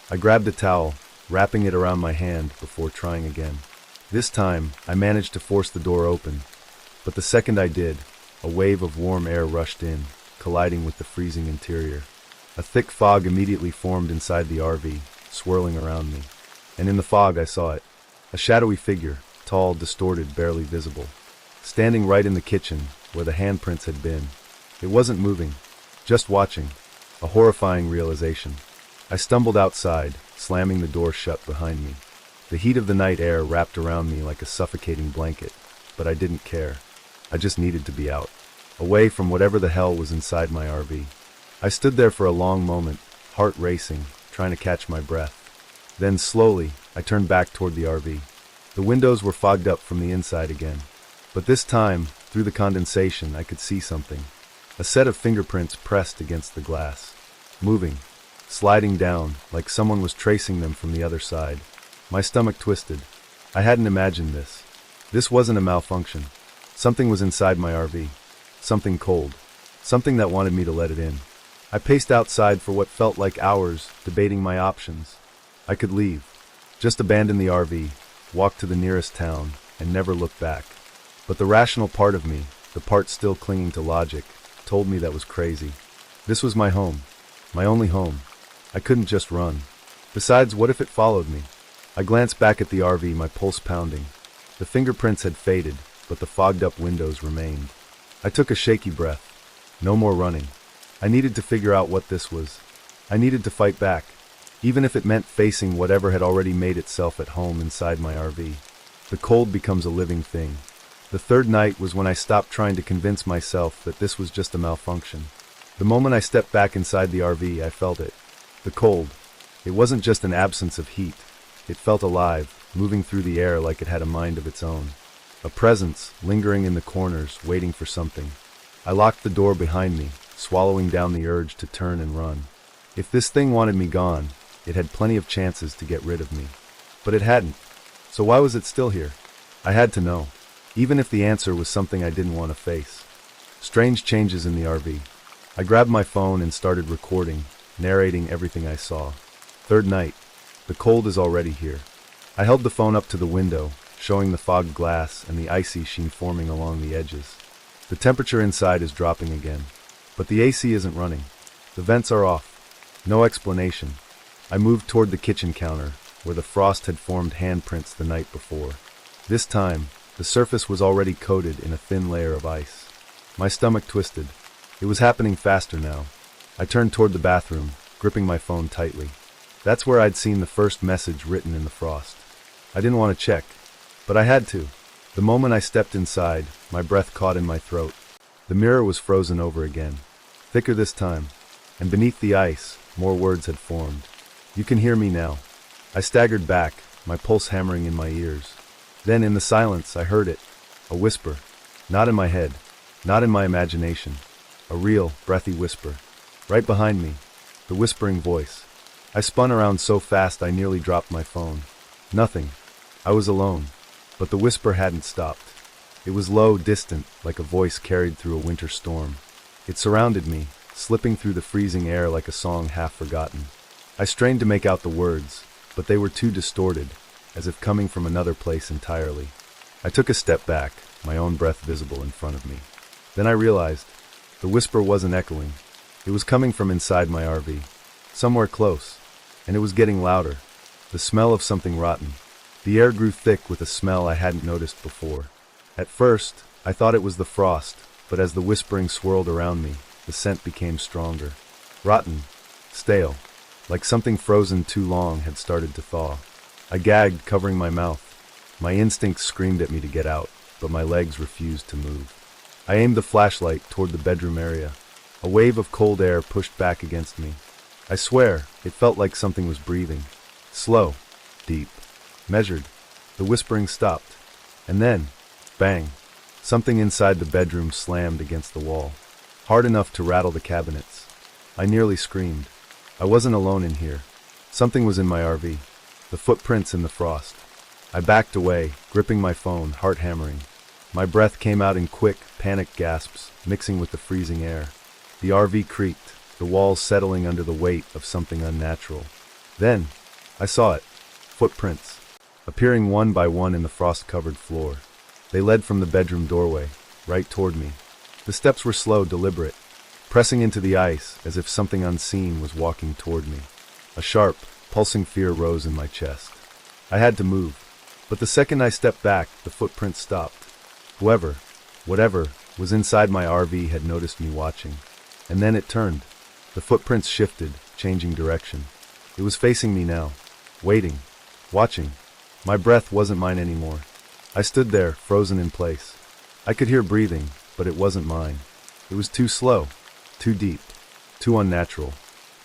I grabbed a towel, wrapping it around my hand before trying again. This time, I managed to force the door open, but the second I did, a wave of warm air rushed in, colliding with the freezing interior. A thick fog immediately formed inside the RV, swirling around me. And in the fog I saw it. A shadowy figure, tall, distorted, barely visible. Standing right in the kitchen, where the handprints had been. It wasn't moving, just watching. A horrifying realization. I stumbled outside, slamming the door shut behind me. The heat of the night air wrapped around me like a suffocating blanket, but I didn't care. I just needed to be out, away from whatever the hell was inside my RV. I stood there for a long moment, heart racing, trying to catch my breath. Then slowly, I turned back toward the RV. The windows were fogged up from the inside again. But this time, through the condensation, I could see something. A set of fingerprints pressed against the glass. Moving. Sliding down, like someone was tracing them from the other side. My stomach twisted. I hadn't imagined this. This wasn't a malfunction. Something was inside my RV. Something cold. Something that wanted me to let it in. I paced outside for what felt like hours, debating my options. I could leave. Just abandon the RV, walk to the nearest town, and never look back. But the rational part of me, the part still clinging to logic, told me that was crazy. This was my home. My only home. I couldn't just run. Besides, what if it followed me? I glanced back at the RV, my pulse pounding. The fingerprints had faded, but the fogged-up windows remained. I took a shaky breath. No more running. I needed to figure out what this was. I needed to fight back, even if it meant facing whatever had already made itself at home inside my RV. The cold becomes a living thing. The third night was when I stopped trying to convince myself that this was just a malfunction. The moment I stepped back inside the RV, I felt it. The cold. It wasn't just an absence of heat. It felt alive, moving through the air like it had a mind of its own. A presence, lingering in the corners, waiting for something. I locked the door behind me, swallowing down the urge to turn and run. If this thing wanted me gone, it had plenty of chances to get rid of me. But it hadn't. So why was it still here? I had to know. Even if the answer was something I didn't want to face. Strange changes in the RV. I grabbed my phone and started recording, narrating everything I saw. Third night. The cold is already here. I held the phone up to the window, showing the fogged glass and the icy sheen forming along the edges. The temperature inside is dropping again. But the AC isn't running. The vents are off. No explanation. I moved toward the kitchen counter, where the frost had formed handprints the night before. This time, the surface was already coated in a thin layer of ice. My stomach twisted. It was happening faster now. I turned toward the bathroom, gripping my phone tightly. That's where I'd seen the first message written in the frost. I didn't want to check, but I had to. The moment I stepped inside, my breath caught in my throat. The mirror was frozen over again, thicker this time, and beneath the ice, more words had formed. You can hear me now. I staggered back, my pulse hammering in my ears. Then in the silence, I heard it. A whisper. Not in my head, not in my imagination. A real, breathy whisper. Right behind me. The whispering voice. I spun around so fast I nearly dropped my phone. Nothing. I was alone. But the whisper hadn't stopped. It was low, distant, like a voice carried through a winter storm. It surrounded me, slipping through the freezing air like a song half forgotten. I strained to make out the words, but they were too distorted, as if coming from another place entirely. I took a step back, my own breath visible in front of me. Then I realized, the whisper wasn't echoing. It was coming from inside my RV, somewhere close, and it was getting louder. The smell of something rotten. The air grew thick with a smell I hadn't noticed before. At first, I thought it was the frost, but as the whispering swirled around me, the scent became stronger. Rotten. Stale. Like something frozen too long had started to thaw. I gagged, covering my mouth. My instincts screamed at me to get out, but my legs refused to move. I aimed the flashlight toward the bedroom area. A wave of cold air pushed back against me. I swear, it felt like something was breathing. Slow. Deep. Measured. The whispering stopped. And then, bang. Something inside the bedroom slammed against the wall. Hard enough to rattle the cabinets. I nearly screamed. I wasn't alone in here. Something was in my RV. The footprints in the frost. I backed away, gripping my phone, heart hammering. My breath came out in quick, panicked gasps, mixing with the freezing air. The RV creaked, the walls settling under the weight of something unnatural. Then, I saw it. Footprints. Appearing one by one in the frost-covered floor. They led from the bedroom doorway, right toward me. The steps were slow, deliberate, pressing into the ice as if something unseen was walking toward me. A sharp, pulsing fear rose in my chest. I had to move, but the second I stepped back, the footprints stopped. Whoever, whatever, was inside my RV had noticed me watching. And then it turned. The footprints shifted, changing direction. It was facing me now, waiting, watching. My breath wasn't mine anymore. I stood there, frozen in place. I could hear breathing, but it wasn't mine. It was too slow, too deep, too unnatural.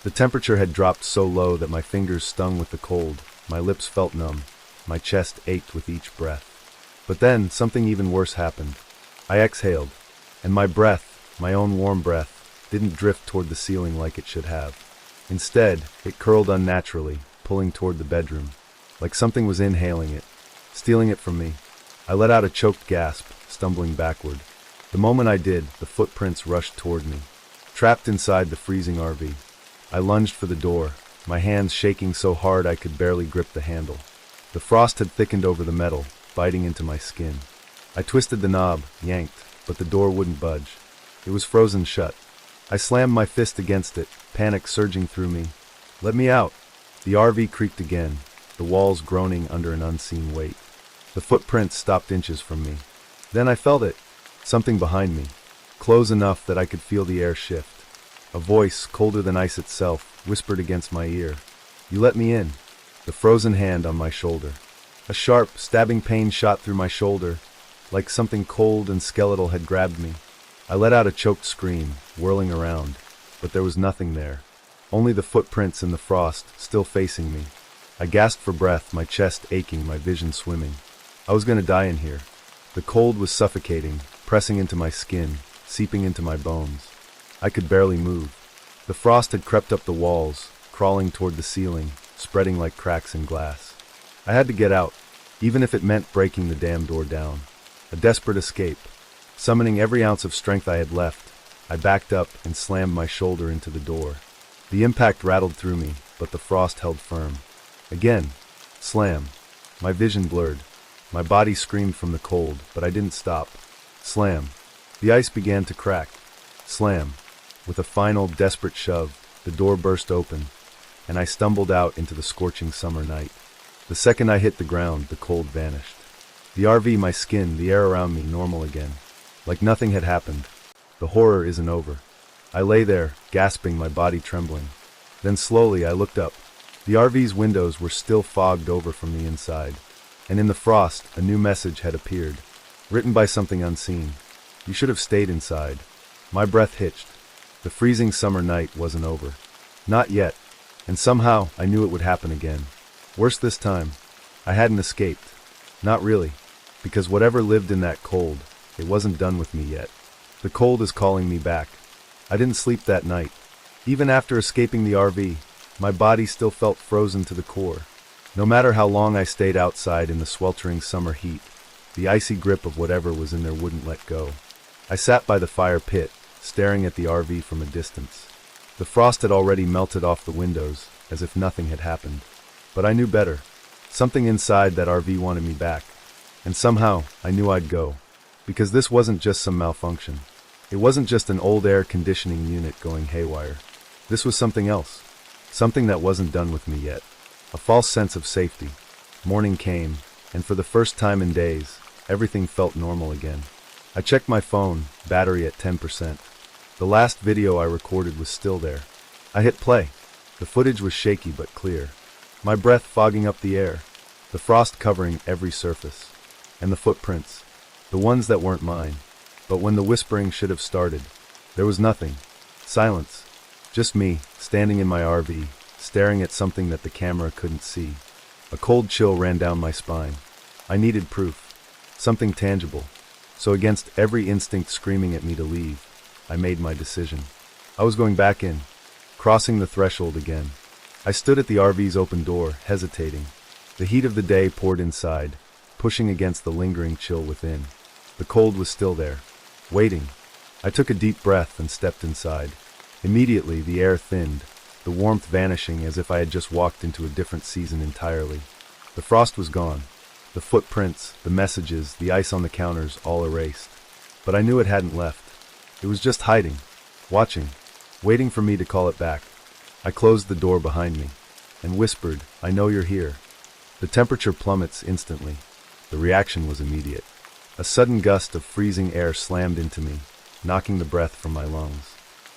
The temperature had dropped so low that my fingers stung with the cold, my lips felt numb. My chest ached with each breath. But then, something even worse happened. I exhaled, and my breath, my own warm breath, didn't drift toward the ceiling like it should have. Instead, it curled unnaturally, pulling toward the bedroom, like something was inhaling it, stealing it from me. I let out a choked gasp, stumbling backward. The moment I did, the footprints rushed toward me. Trapped inside the freezing RV, I lunged for the door, my hands shaking so hard I could barely grip the handle. The frost had thickened over the metal, biting into my skin. I twisted the knob, yanked, but the door wouldn't budge. It was frozen shut. I slammed my fist against it, panic surging through me. "Let me out!" The RV creaked again, the walls groaning under an unseen weight. The footprints stopped inches from me. Then I felt it, something behind me, close enough that I could feel the air shift. A voice, colder than ice itself, whispered against my ear. "You let me in." The frozen hand on my shoulder. A sharp, stabbing pain shot through my shoulder, like something cold and skeletal had grabbed me. I let out a choked scream, whirling around, but there was nothing there. Only the footprints in the frost, still facing me. I gasped for breath, my chest aching, my vision swimming. I was going to die in here. The cold was suffocating, pressing into my skin, seeping into my bones. I could barely move. The frost had crept up the walls, crawling toward the ceiling, spreading like cracks in glass. I had to get out, even if it meant breaking the damn door down. A desperate escape. Summoning every ounce of strength I had left, I backed up and slammed my shoulder into the door. The impact rattled through me, but the frost held firm. Again. Slam. My vision blurred. My body screamed from the cold, but I didn't stop. Slam. The ice began to crack. Slam. With a final, desperate shove, the door burst open, and I stumbled out into the scorching summer night. The second I hit the ground, the cold vanished. The RV, my skin, the air around me, normal again. Like nothing had happened. The horror isn't over. I lay there, gasping, my body trembling. Then slowly I looked up. The RV's windows were still fogged over from the inside, and in the frost, a new message had appeared, written by something unseen. "You should have stayed inside." My breath hitched. The freezing summer night wasn't over. Not yet, and somehow I knew it would happen again. Worse this time. I hadn't escaped. Not really, because whatever lived in that cold, it wasn't done with me yet. The cold is calling me back. I didn't sleep that night. Even after escaping the RV, my body still felt frozen to the core. No matter how long I stayed outside in the sweltering summer heat, the icy grip of whatever was in there wouldn't let go. I sat by the fire pit, staring at the RV from a distance. The frost had already melted off the windows, as if nothing had happened. But I knew better. Something inside that RV wanted me back. And somehow, I knew I'd go. Because this wasn't just some malfunction. It wasn't just an old air conditioning unit going haywire. This was something else. Something that wasn't done with me yet. A false sense of safety. Morning came, and for the first time in days, everything felt normal again. I checked my phone, battery at 10%. The last video I recorded was still there. I hit play. The footage was shaky but clear. My breath fogging up the air. The frost covering every surface. And the footprints. The ones that weren't mine. But when the whispering should have started, there was nothing. Silence. Just me, standing in my RV, staring at something that the camera couldn't see. A cold chill ran down my spine. I needed proof. Something tangible. So against every instinct screaming at me to leave, I made my decision. I was going back in, crossing the threshold again. I stood at the RV's open door, hesitating. The heat of the day poured inside, pushing against the lingering chill within. The cold was still there, waiting. I took a deep breath and stepped inside. Immediately, the air thinned, the warmth vanishing as if I had just walked into a different season entirely. The frost was gone. The footprints, the messages, the ice on the counters, all erased. But I knew it hadn't left. It was just hiding, watching, waiting for me to call it back. I closed the door behind me and whispered, "I know you're here." The temperature plummets instantly. The reaction was immediate. A sudden gust of freezing air slammed into me, knocking the breath from my lungs.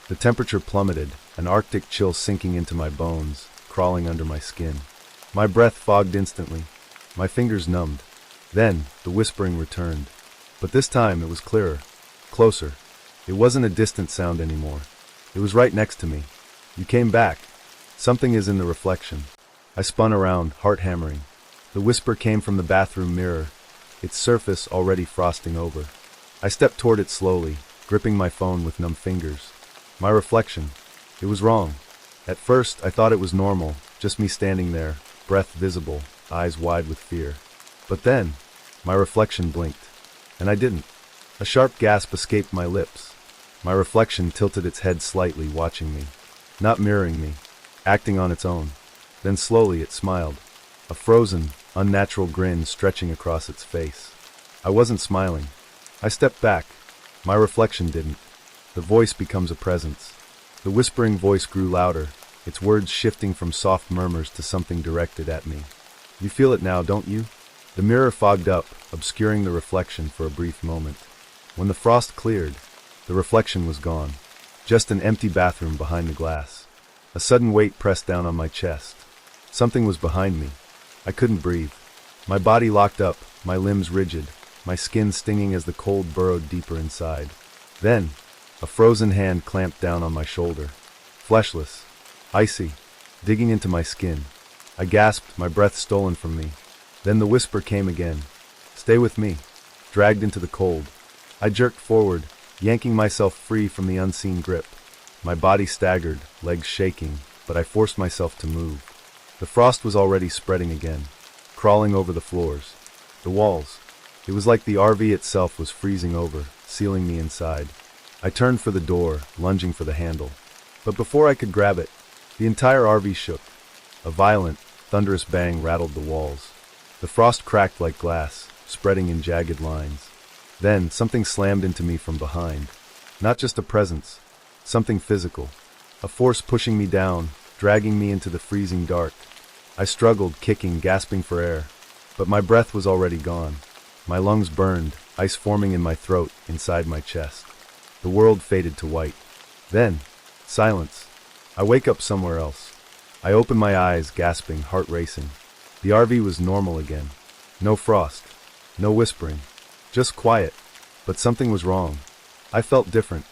The temperature plummeted, an arctic chill sinking into my bones, crawling under my skin. My breath fogged instantly. My fingers numbed. Then, the whispering returned. But this time it was clearer, closer. It wasn't a distant sound anymore. It was right next to me. "You came back. Something is in the reflection." I spun around, heart hammering. The whisper came from the bathroom mirror, its surface already frosting over. I stepped toward it slowly, gripping my phone with numb fingers. My reflection. It was wrong. At first, I thought it was normal, just me standing there, breath visible, eyes wide with fear. But then, my reflection blinked. And I didn't. A sharp gasp escaped my lips. My reflection tilted its head slightly, watching me. Not mirroring me, acting on its own. Then slowly it smiled. A frozen, unnatural grin stretching across its face. I wasn't smiling. I stepped back. My reflection didn't. The voice becomes a presence. The whispering voice grew louder, its words shifting from soft murmurs to something directed at me. You feel it now, don't you? The mirror fogged up, obscuring the reflection for a brief moment. When the frost cleared, the reflection was gone. Just an empty bathroom behind the glass. A sudden weight pressed down on my chest. Something was behind me. I couldn't breathe. My body locked up, my limbs rigid, my skin stinging as the cold burrowed deeper inside. Then, a frozen hand clamped down on my shoulder. Fleshless, icy, digging into my skin. I gasped, my breath stolen from me. Then the whisper came again. Stay with me. Dragged into the cold. I jerked forward, yanking myself free from the unseen grip. My body staggered, legs shaking, but I forced myself to move. The frost was already spreading again, crawling over the floors, the walls. It was like the RV itself was freezing over, sealing me inside. I turned for the door, lunging for the handle. But before I could grab it, the entire RV shook. A violent, thunderous bang rattled the walls. The frost cracked like glass, spreading in jagged lines. Then, something slammed into me from behind. Not just a presence, something physical. A force pushing me down, dragging me into the freezing dark. I struggled, kicking, gasping for air. But my breath was already gone. My lungs burned, ice forming in my throat, inside my chest. The world faded to white. Then, silence. I wake up somewhere else. I open my eyes, gasping, heart racing. The RV was normal again. No frost. No whispering. Just quiet. But something was wrong. I felt different.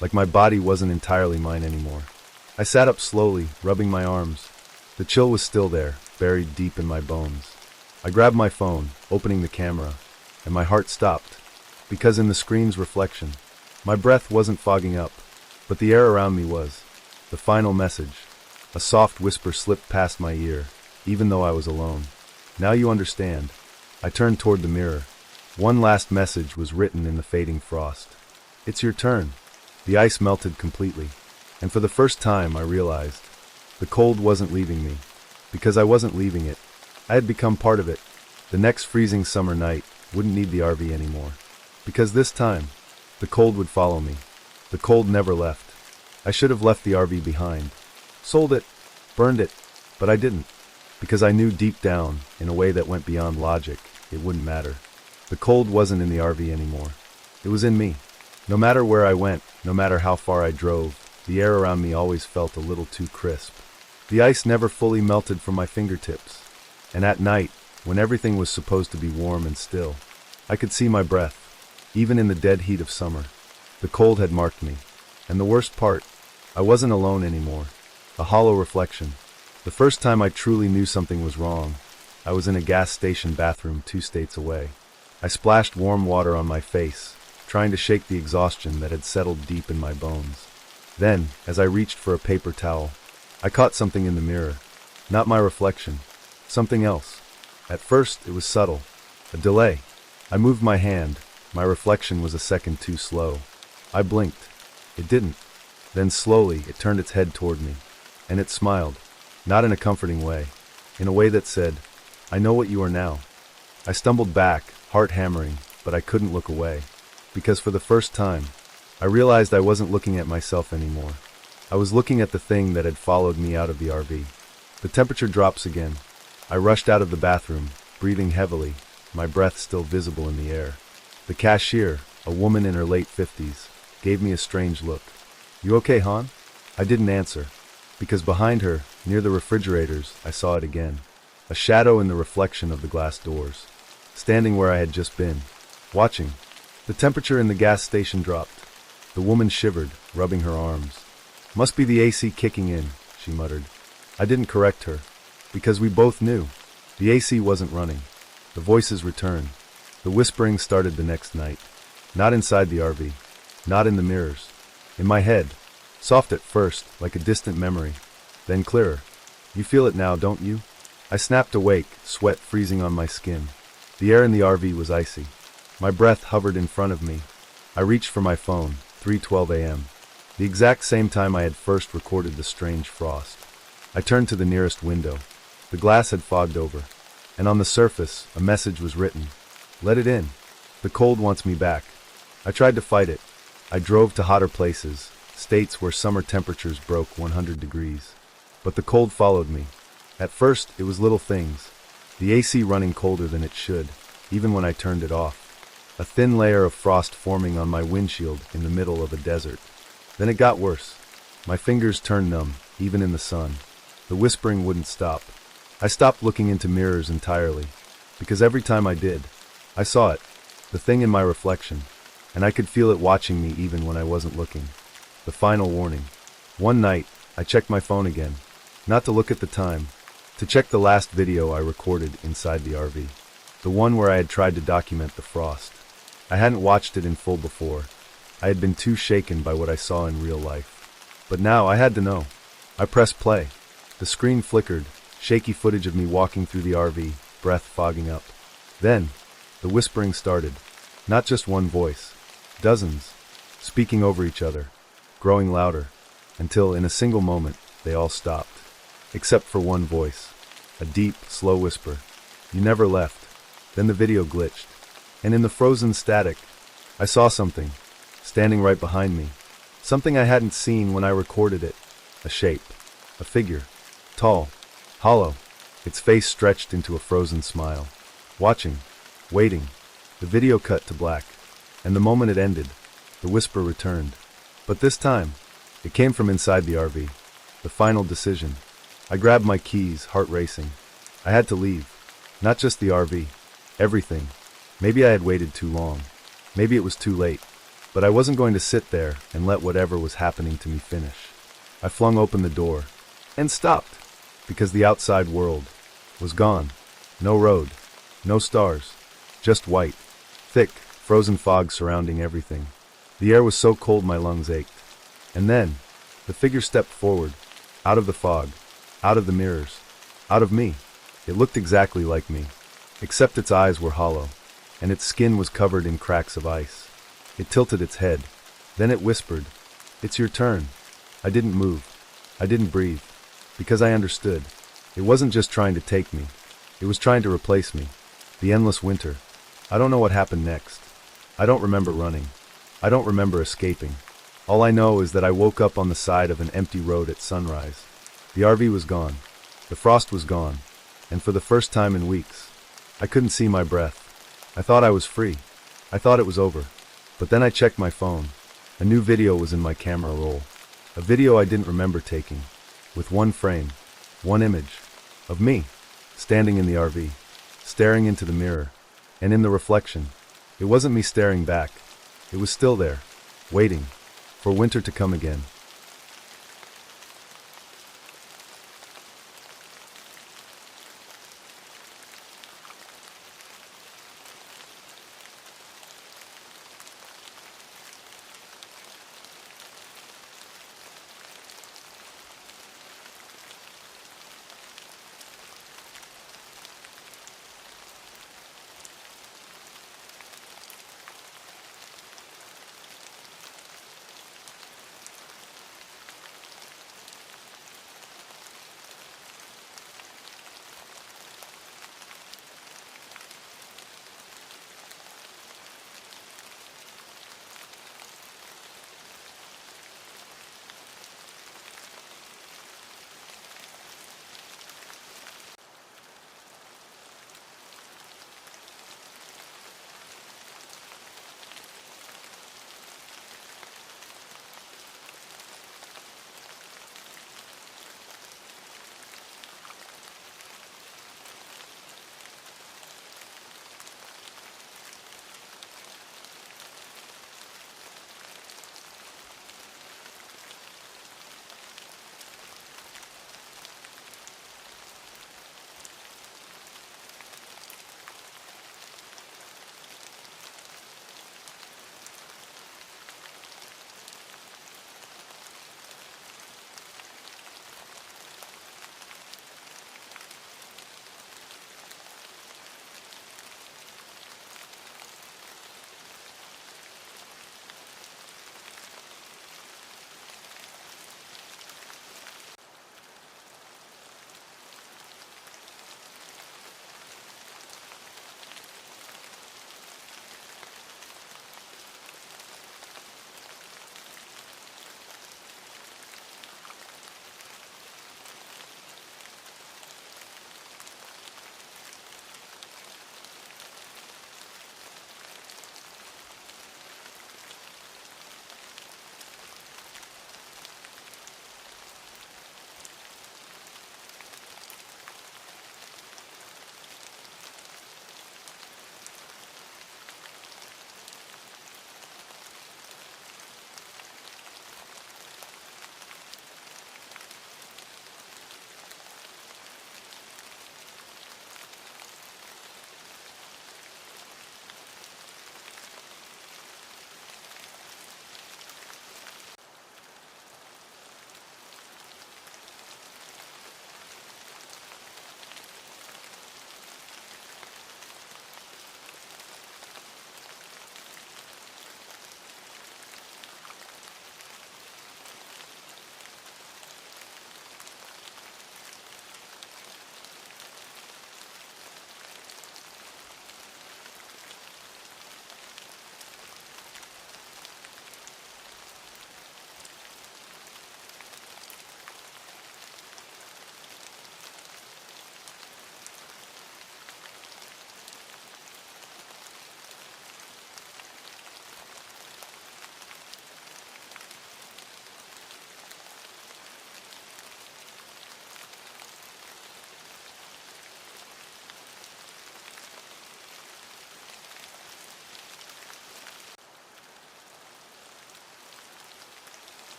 Like my body wasn't entirely mine anymore. I sat up slowly, rubbing my arms. The chill was still there, buried deep in my bones. I grabbed my phone, opening the camera, and my heart stopped. Because in the screen's reflection, my breath wasn't fogging up, but the air around me was. The final message. A soft whisper slipped past my ear, even though I was alone. Now you understand. I turned toward the mirror. One last message was written in the fading frost. It's your turn. The ice melted completely, and for the first time I realized the cold wasn't leaving me, because I wasn't leaving it. I had become part of it. The next freezing summer night wouldn't need the RV anymore, because this time, the cold would follow me. The cold never left. I should have left the RV behind, sold it, burned it, but I didn't, because I knew deep down, in a way that went beyond logic, it wouldn't matter. The cold wasn't in the RV anymore. It was in me. No matter where I went, no matter how far I drove, the air around me always felt a little too crisp. The ice never fully melted from my fingertips. And at night, when everything was supposed to be warm and still, I could see my breath, even in the dead heat of summer. The cold had marked me. And the worst part, I wasn't alone anymore. A hollow reflection. The first time I truly knew something was wrong, I was in a gas station bathroom 2 states away. I splashed warm water on my face, trying to shake the exhaustion that had settled deep in my bones. Then, as I reached for a paper towel, I caught something in the mirror. Not my reflection. Something else. At first, it was subtle. A delay. I moved my hand. My reflection was a second too slow. I blinked. It didn't. Then slowly, it turned its head toward me. And it smiled. Not in a comforting way. In a way that said, I know what you are now. I stumbled back, heart hammering, but I couldn't look away. Because for the first time, I realized I wasn't looking at myself anymore. I was looking at the thing that had followed me out of the RV. The temperature drops again. I rushed out of the bathroom, breathing heavily, my breath still visible in the air. The cashier, a woman in her late 50s, gave me a strange look. You okay, hon? I didn't answer, because behind her, near the refrigerators, I saw it again. A shadow in the reflection of the glass doors. Standing where I had just been, watching. The temperature in the gas station dropped. The woman shivered, rubbing her arms. Must be the AC kicking in, she muttered. I didn't correct her, because we both knew. The AC wasn't running. The voices returned. The whispering started the next night. Not inside the RV. Not in the mirrors. In my head. Soft at first, like a distant memory. Then clearer. You feel it now, don't you? I snapped awake, sweat freezing on my skin. The air in the RV was icy. My breath hovered in front of me. I reached for my phone, 3:12 a.m. The exact same time I had first recorded the strange frost. I turned to the nearest window. The glass had fogged over. And on the surface, a message was written. Let it in. The cold wants me back. I tried to fight it. I drove to hotter places, states where summer temperatures broke 100 degrees. But the cold followed me. At first, it was little things. The AC running colder than it should, even when I turned it off. A thin layer of frost forming on my windshield in the middle of a desert. Then it got worse. My fingers turned numb, even in the sun. The whispering wouldn't stop. I stopped looking into mirrors entirely, because every time I did, I saw it, the thing in my reflection, and I could feel it watching me even when I wasn't looking. The final warning. One night, I checked my phone again, not to look at the time, to check the last video I recorded inside the RV, the one where I had tried to document the frost. I hadn't watched it in full before. I had been too shaken by what I saw in real life. But now I had to know. I pressed play. The screen flickered, shaky footage of me walking through the RV, breath fogging up. Then, the whispering started. Not just one voice. Dozens. Speaking over each other. Growing louder. Until, in a single moment, they all stopped. Except for one voice. A deep, slow whisper. You never left. Then the video glitched. And in the frozen static, I saw something. Standing right behind me. Something I hadn't seen when I recorded it. A shape. A figure. Tall. Hollow. Its face stretched into a frozen smile. Watching. Waiting. The video cut to black. And the moment it ended, the whisper returned. But this time, it came from inside the RV. The final decision. I grabbed my keys, heart racing. I had to leave. Not just the RV. Everything. Maybe I had waited too long. Maybe it was too late. But I wasn't going to sit there and let whatever was happening to me finish. I flung open the door. And stopped. Because the outside world was gone. No road. No stars. Just white. Thick, frozen fog surrounding everything. The air was so cold my lungs ached. And then, the figure stepped forward. Out of the fog. Out of the mirrors. Out of me. It looked exactly like me. Except its eyes were hollow. And its skin was covered in cracks of ice. It tilted its head. Then it whispered, "It's your turn." I didn't move. I didn't breathe. Because I understood. It wasn't just trying to take me. It was trying to replace me. The endless winter. I don't know what happened next. I don't remember running. I don't remember escaping. All I know is that I woke up on the side of an empty road at sunrise. The RV was gone. The frost was gone. And for the first time in weeks, I couldn't see my breath. I thought I was free. I thought it was over. But then I checked my phone. A new video was in my camera roll. A video I didn't remember taking. With one frame. One image. Of me. Standing in the RV. Staring into the mirror. And in the reflection. It wasn't me staring back. It was still there. Waiting. For winter to come again.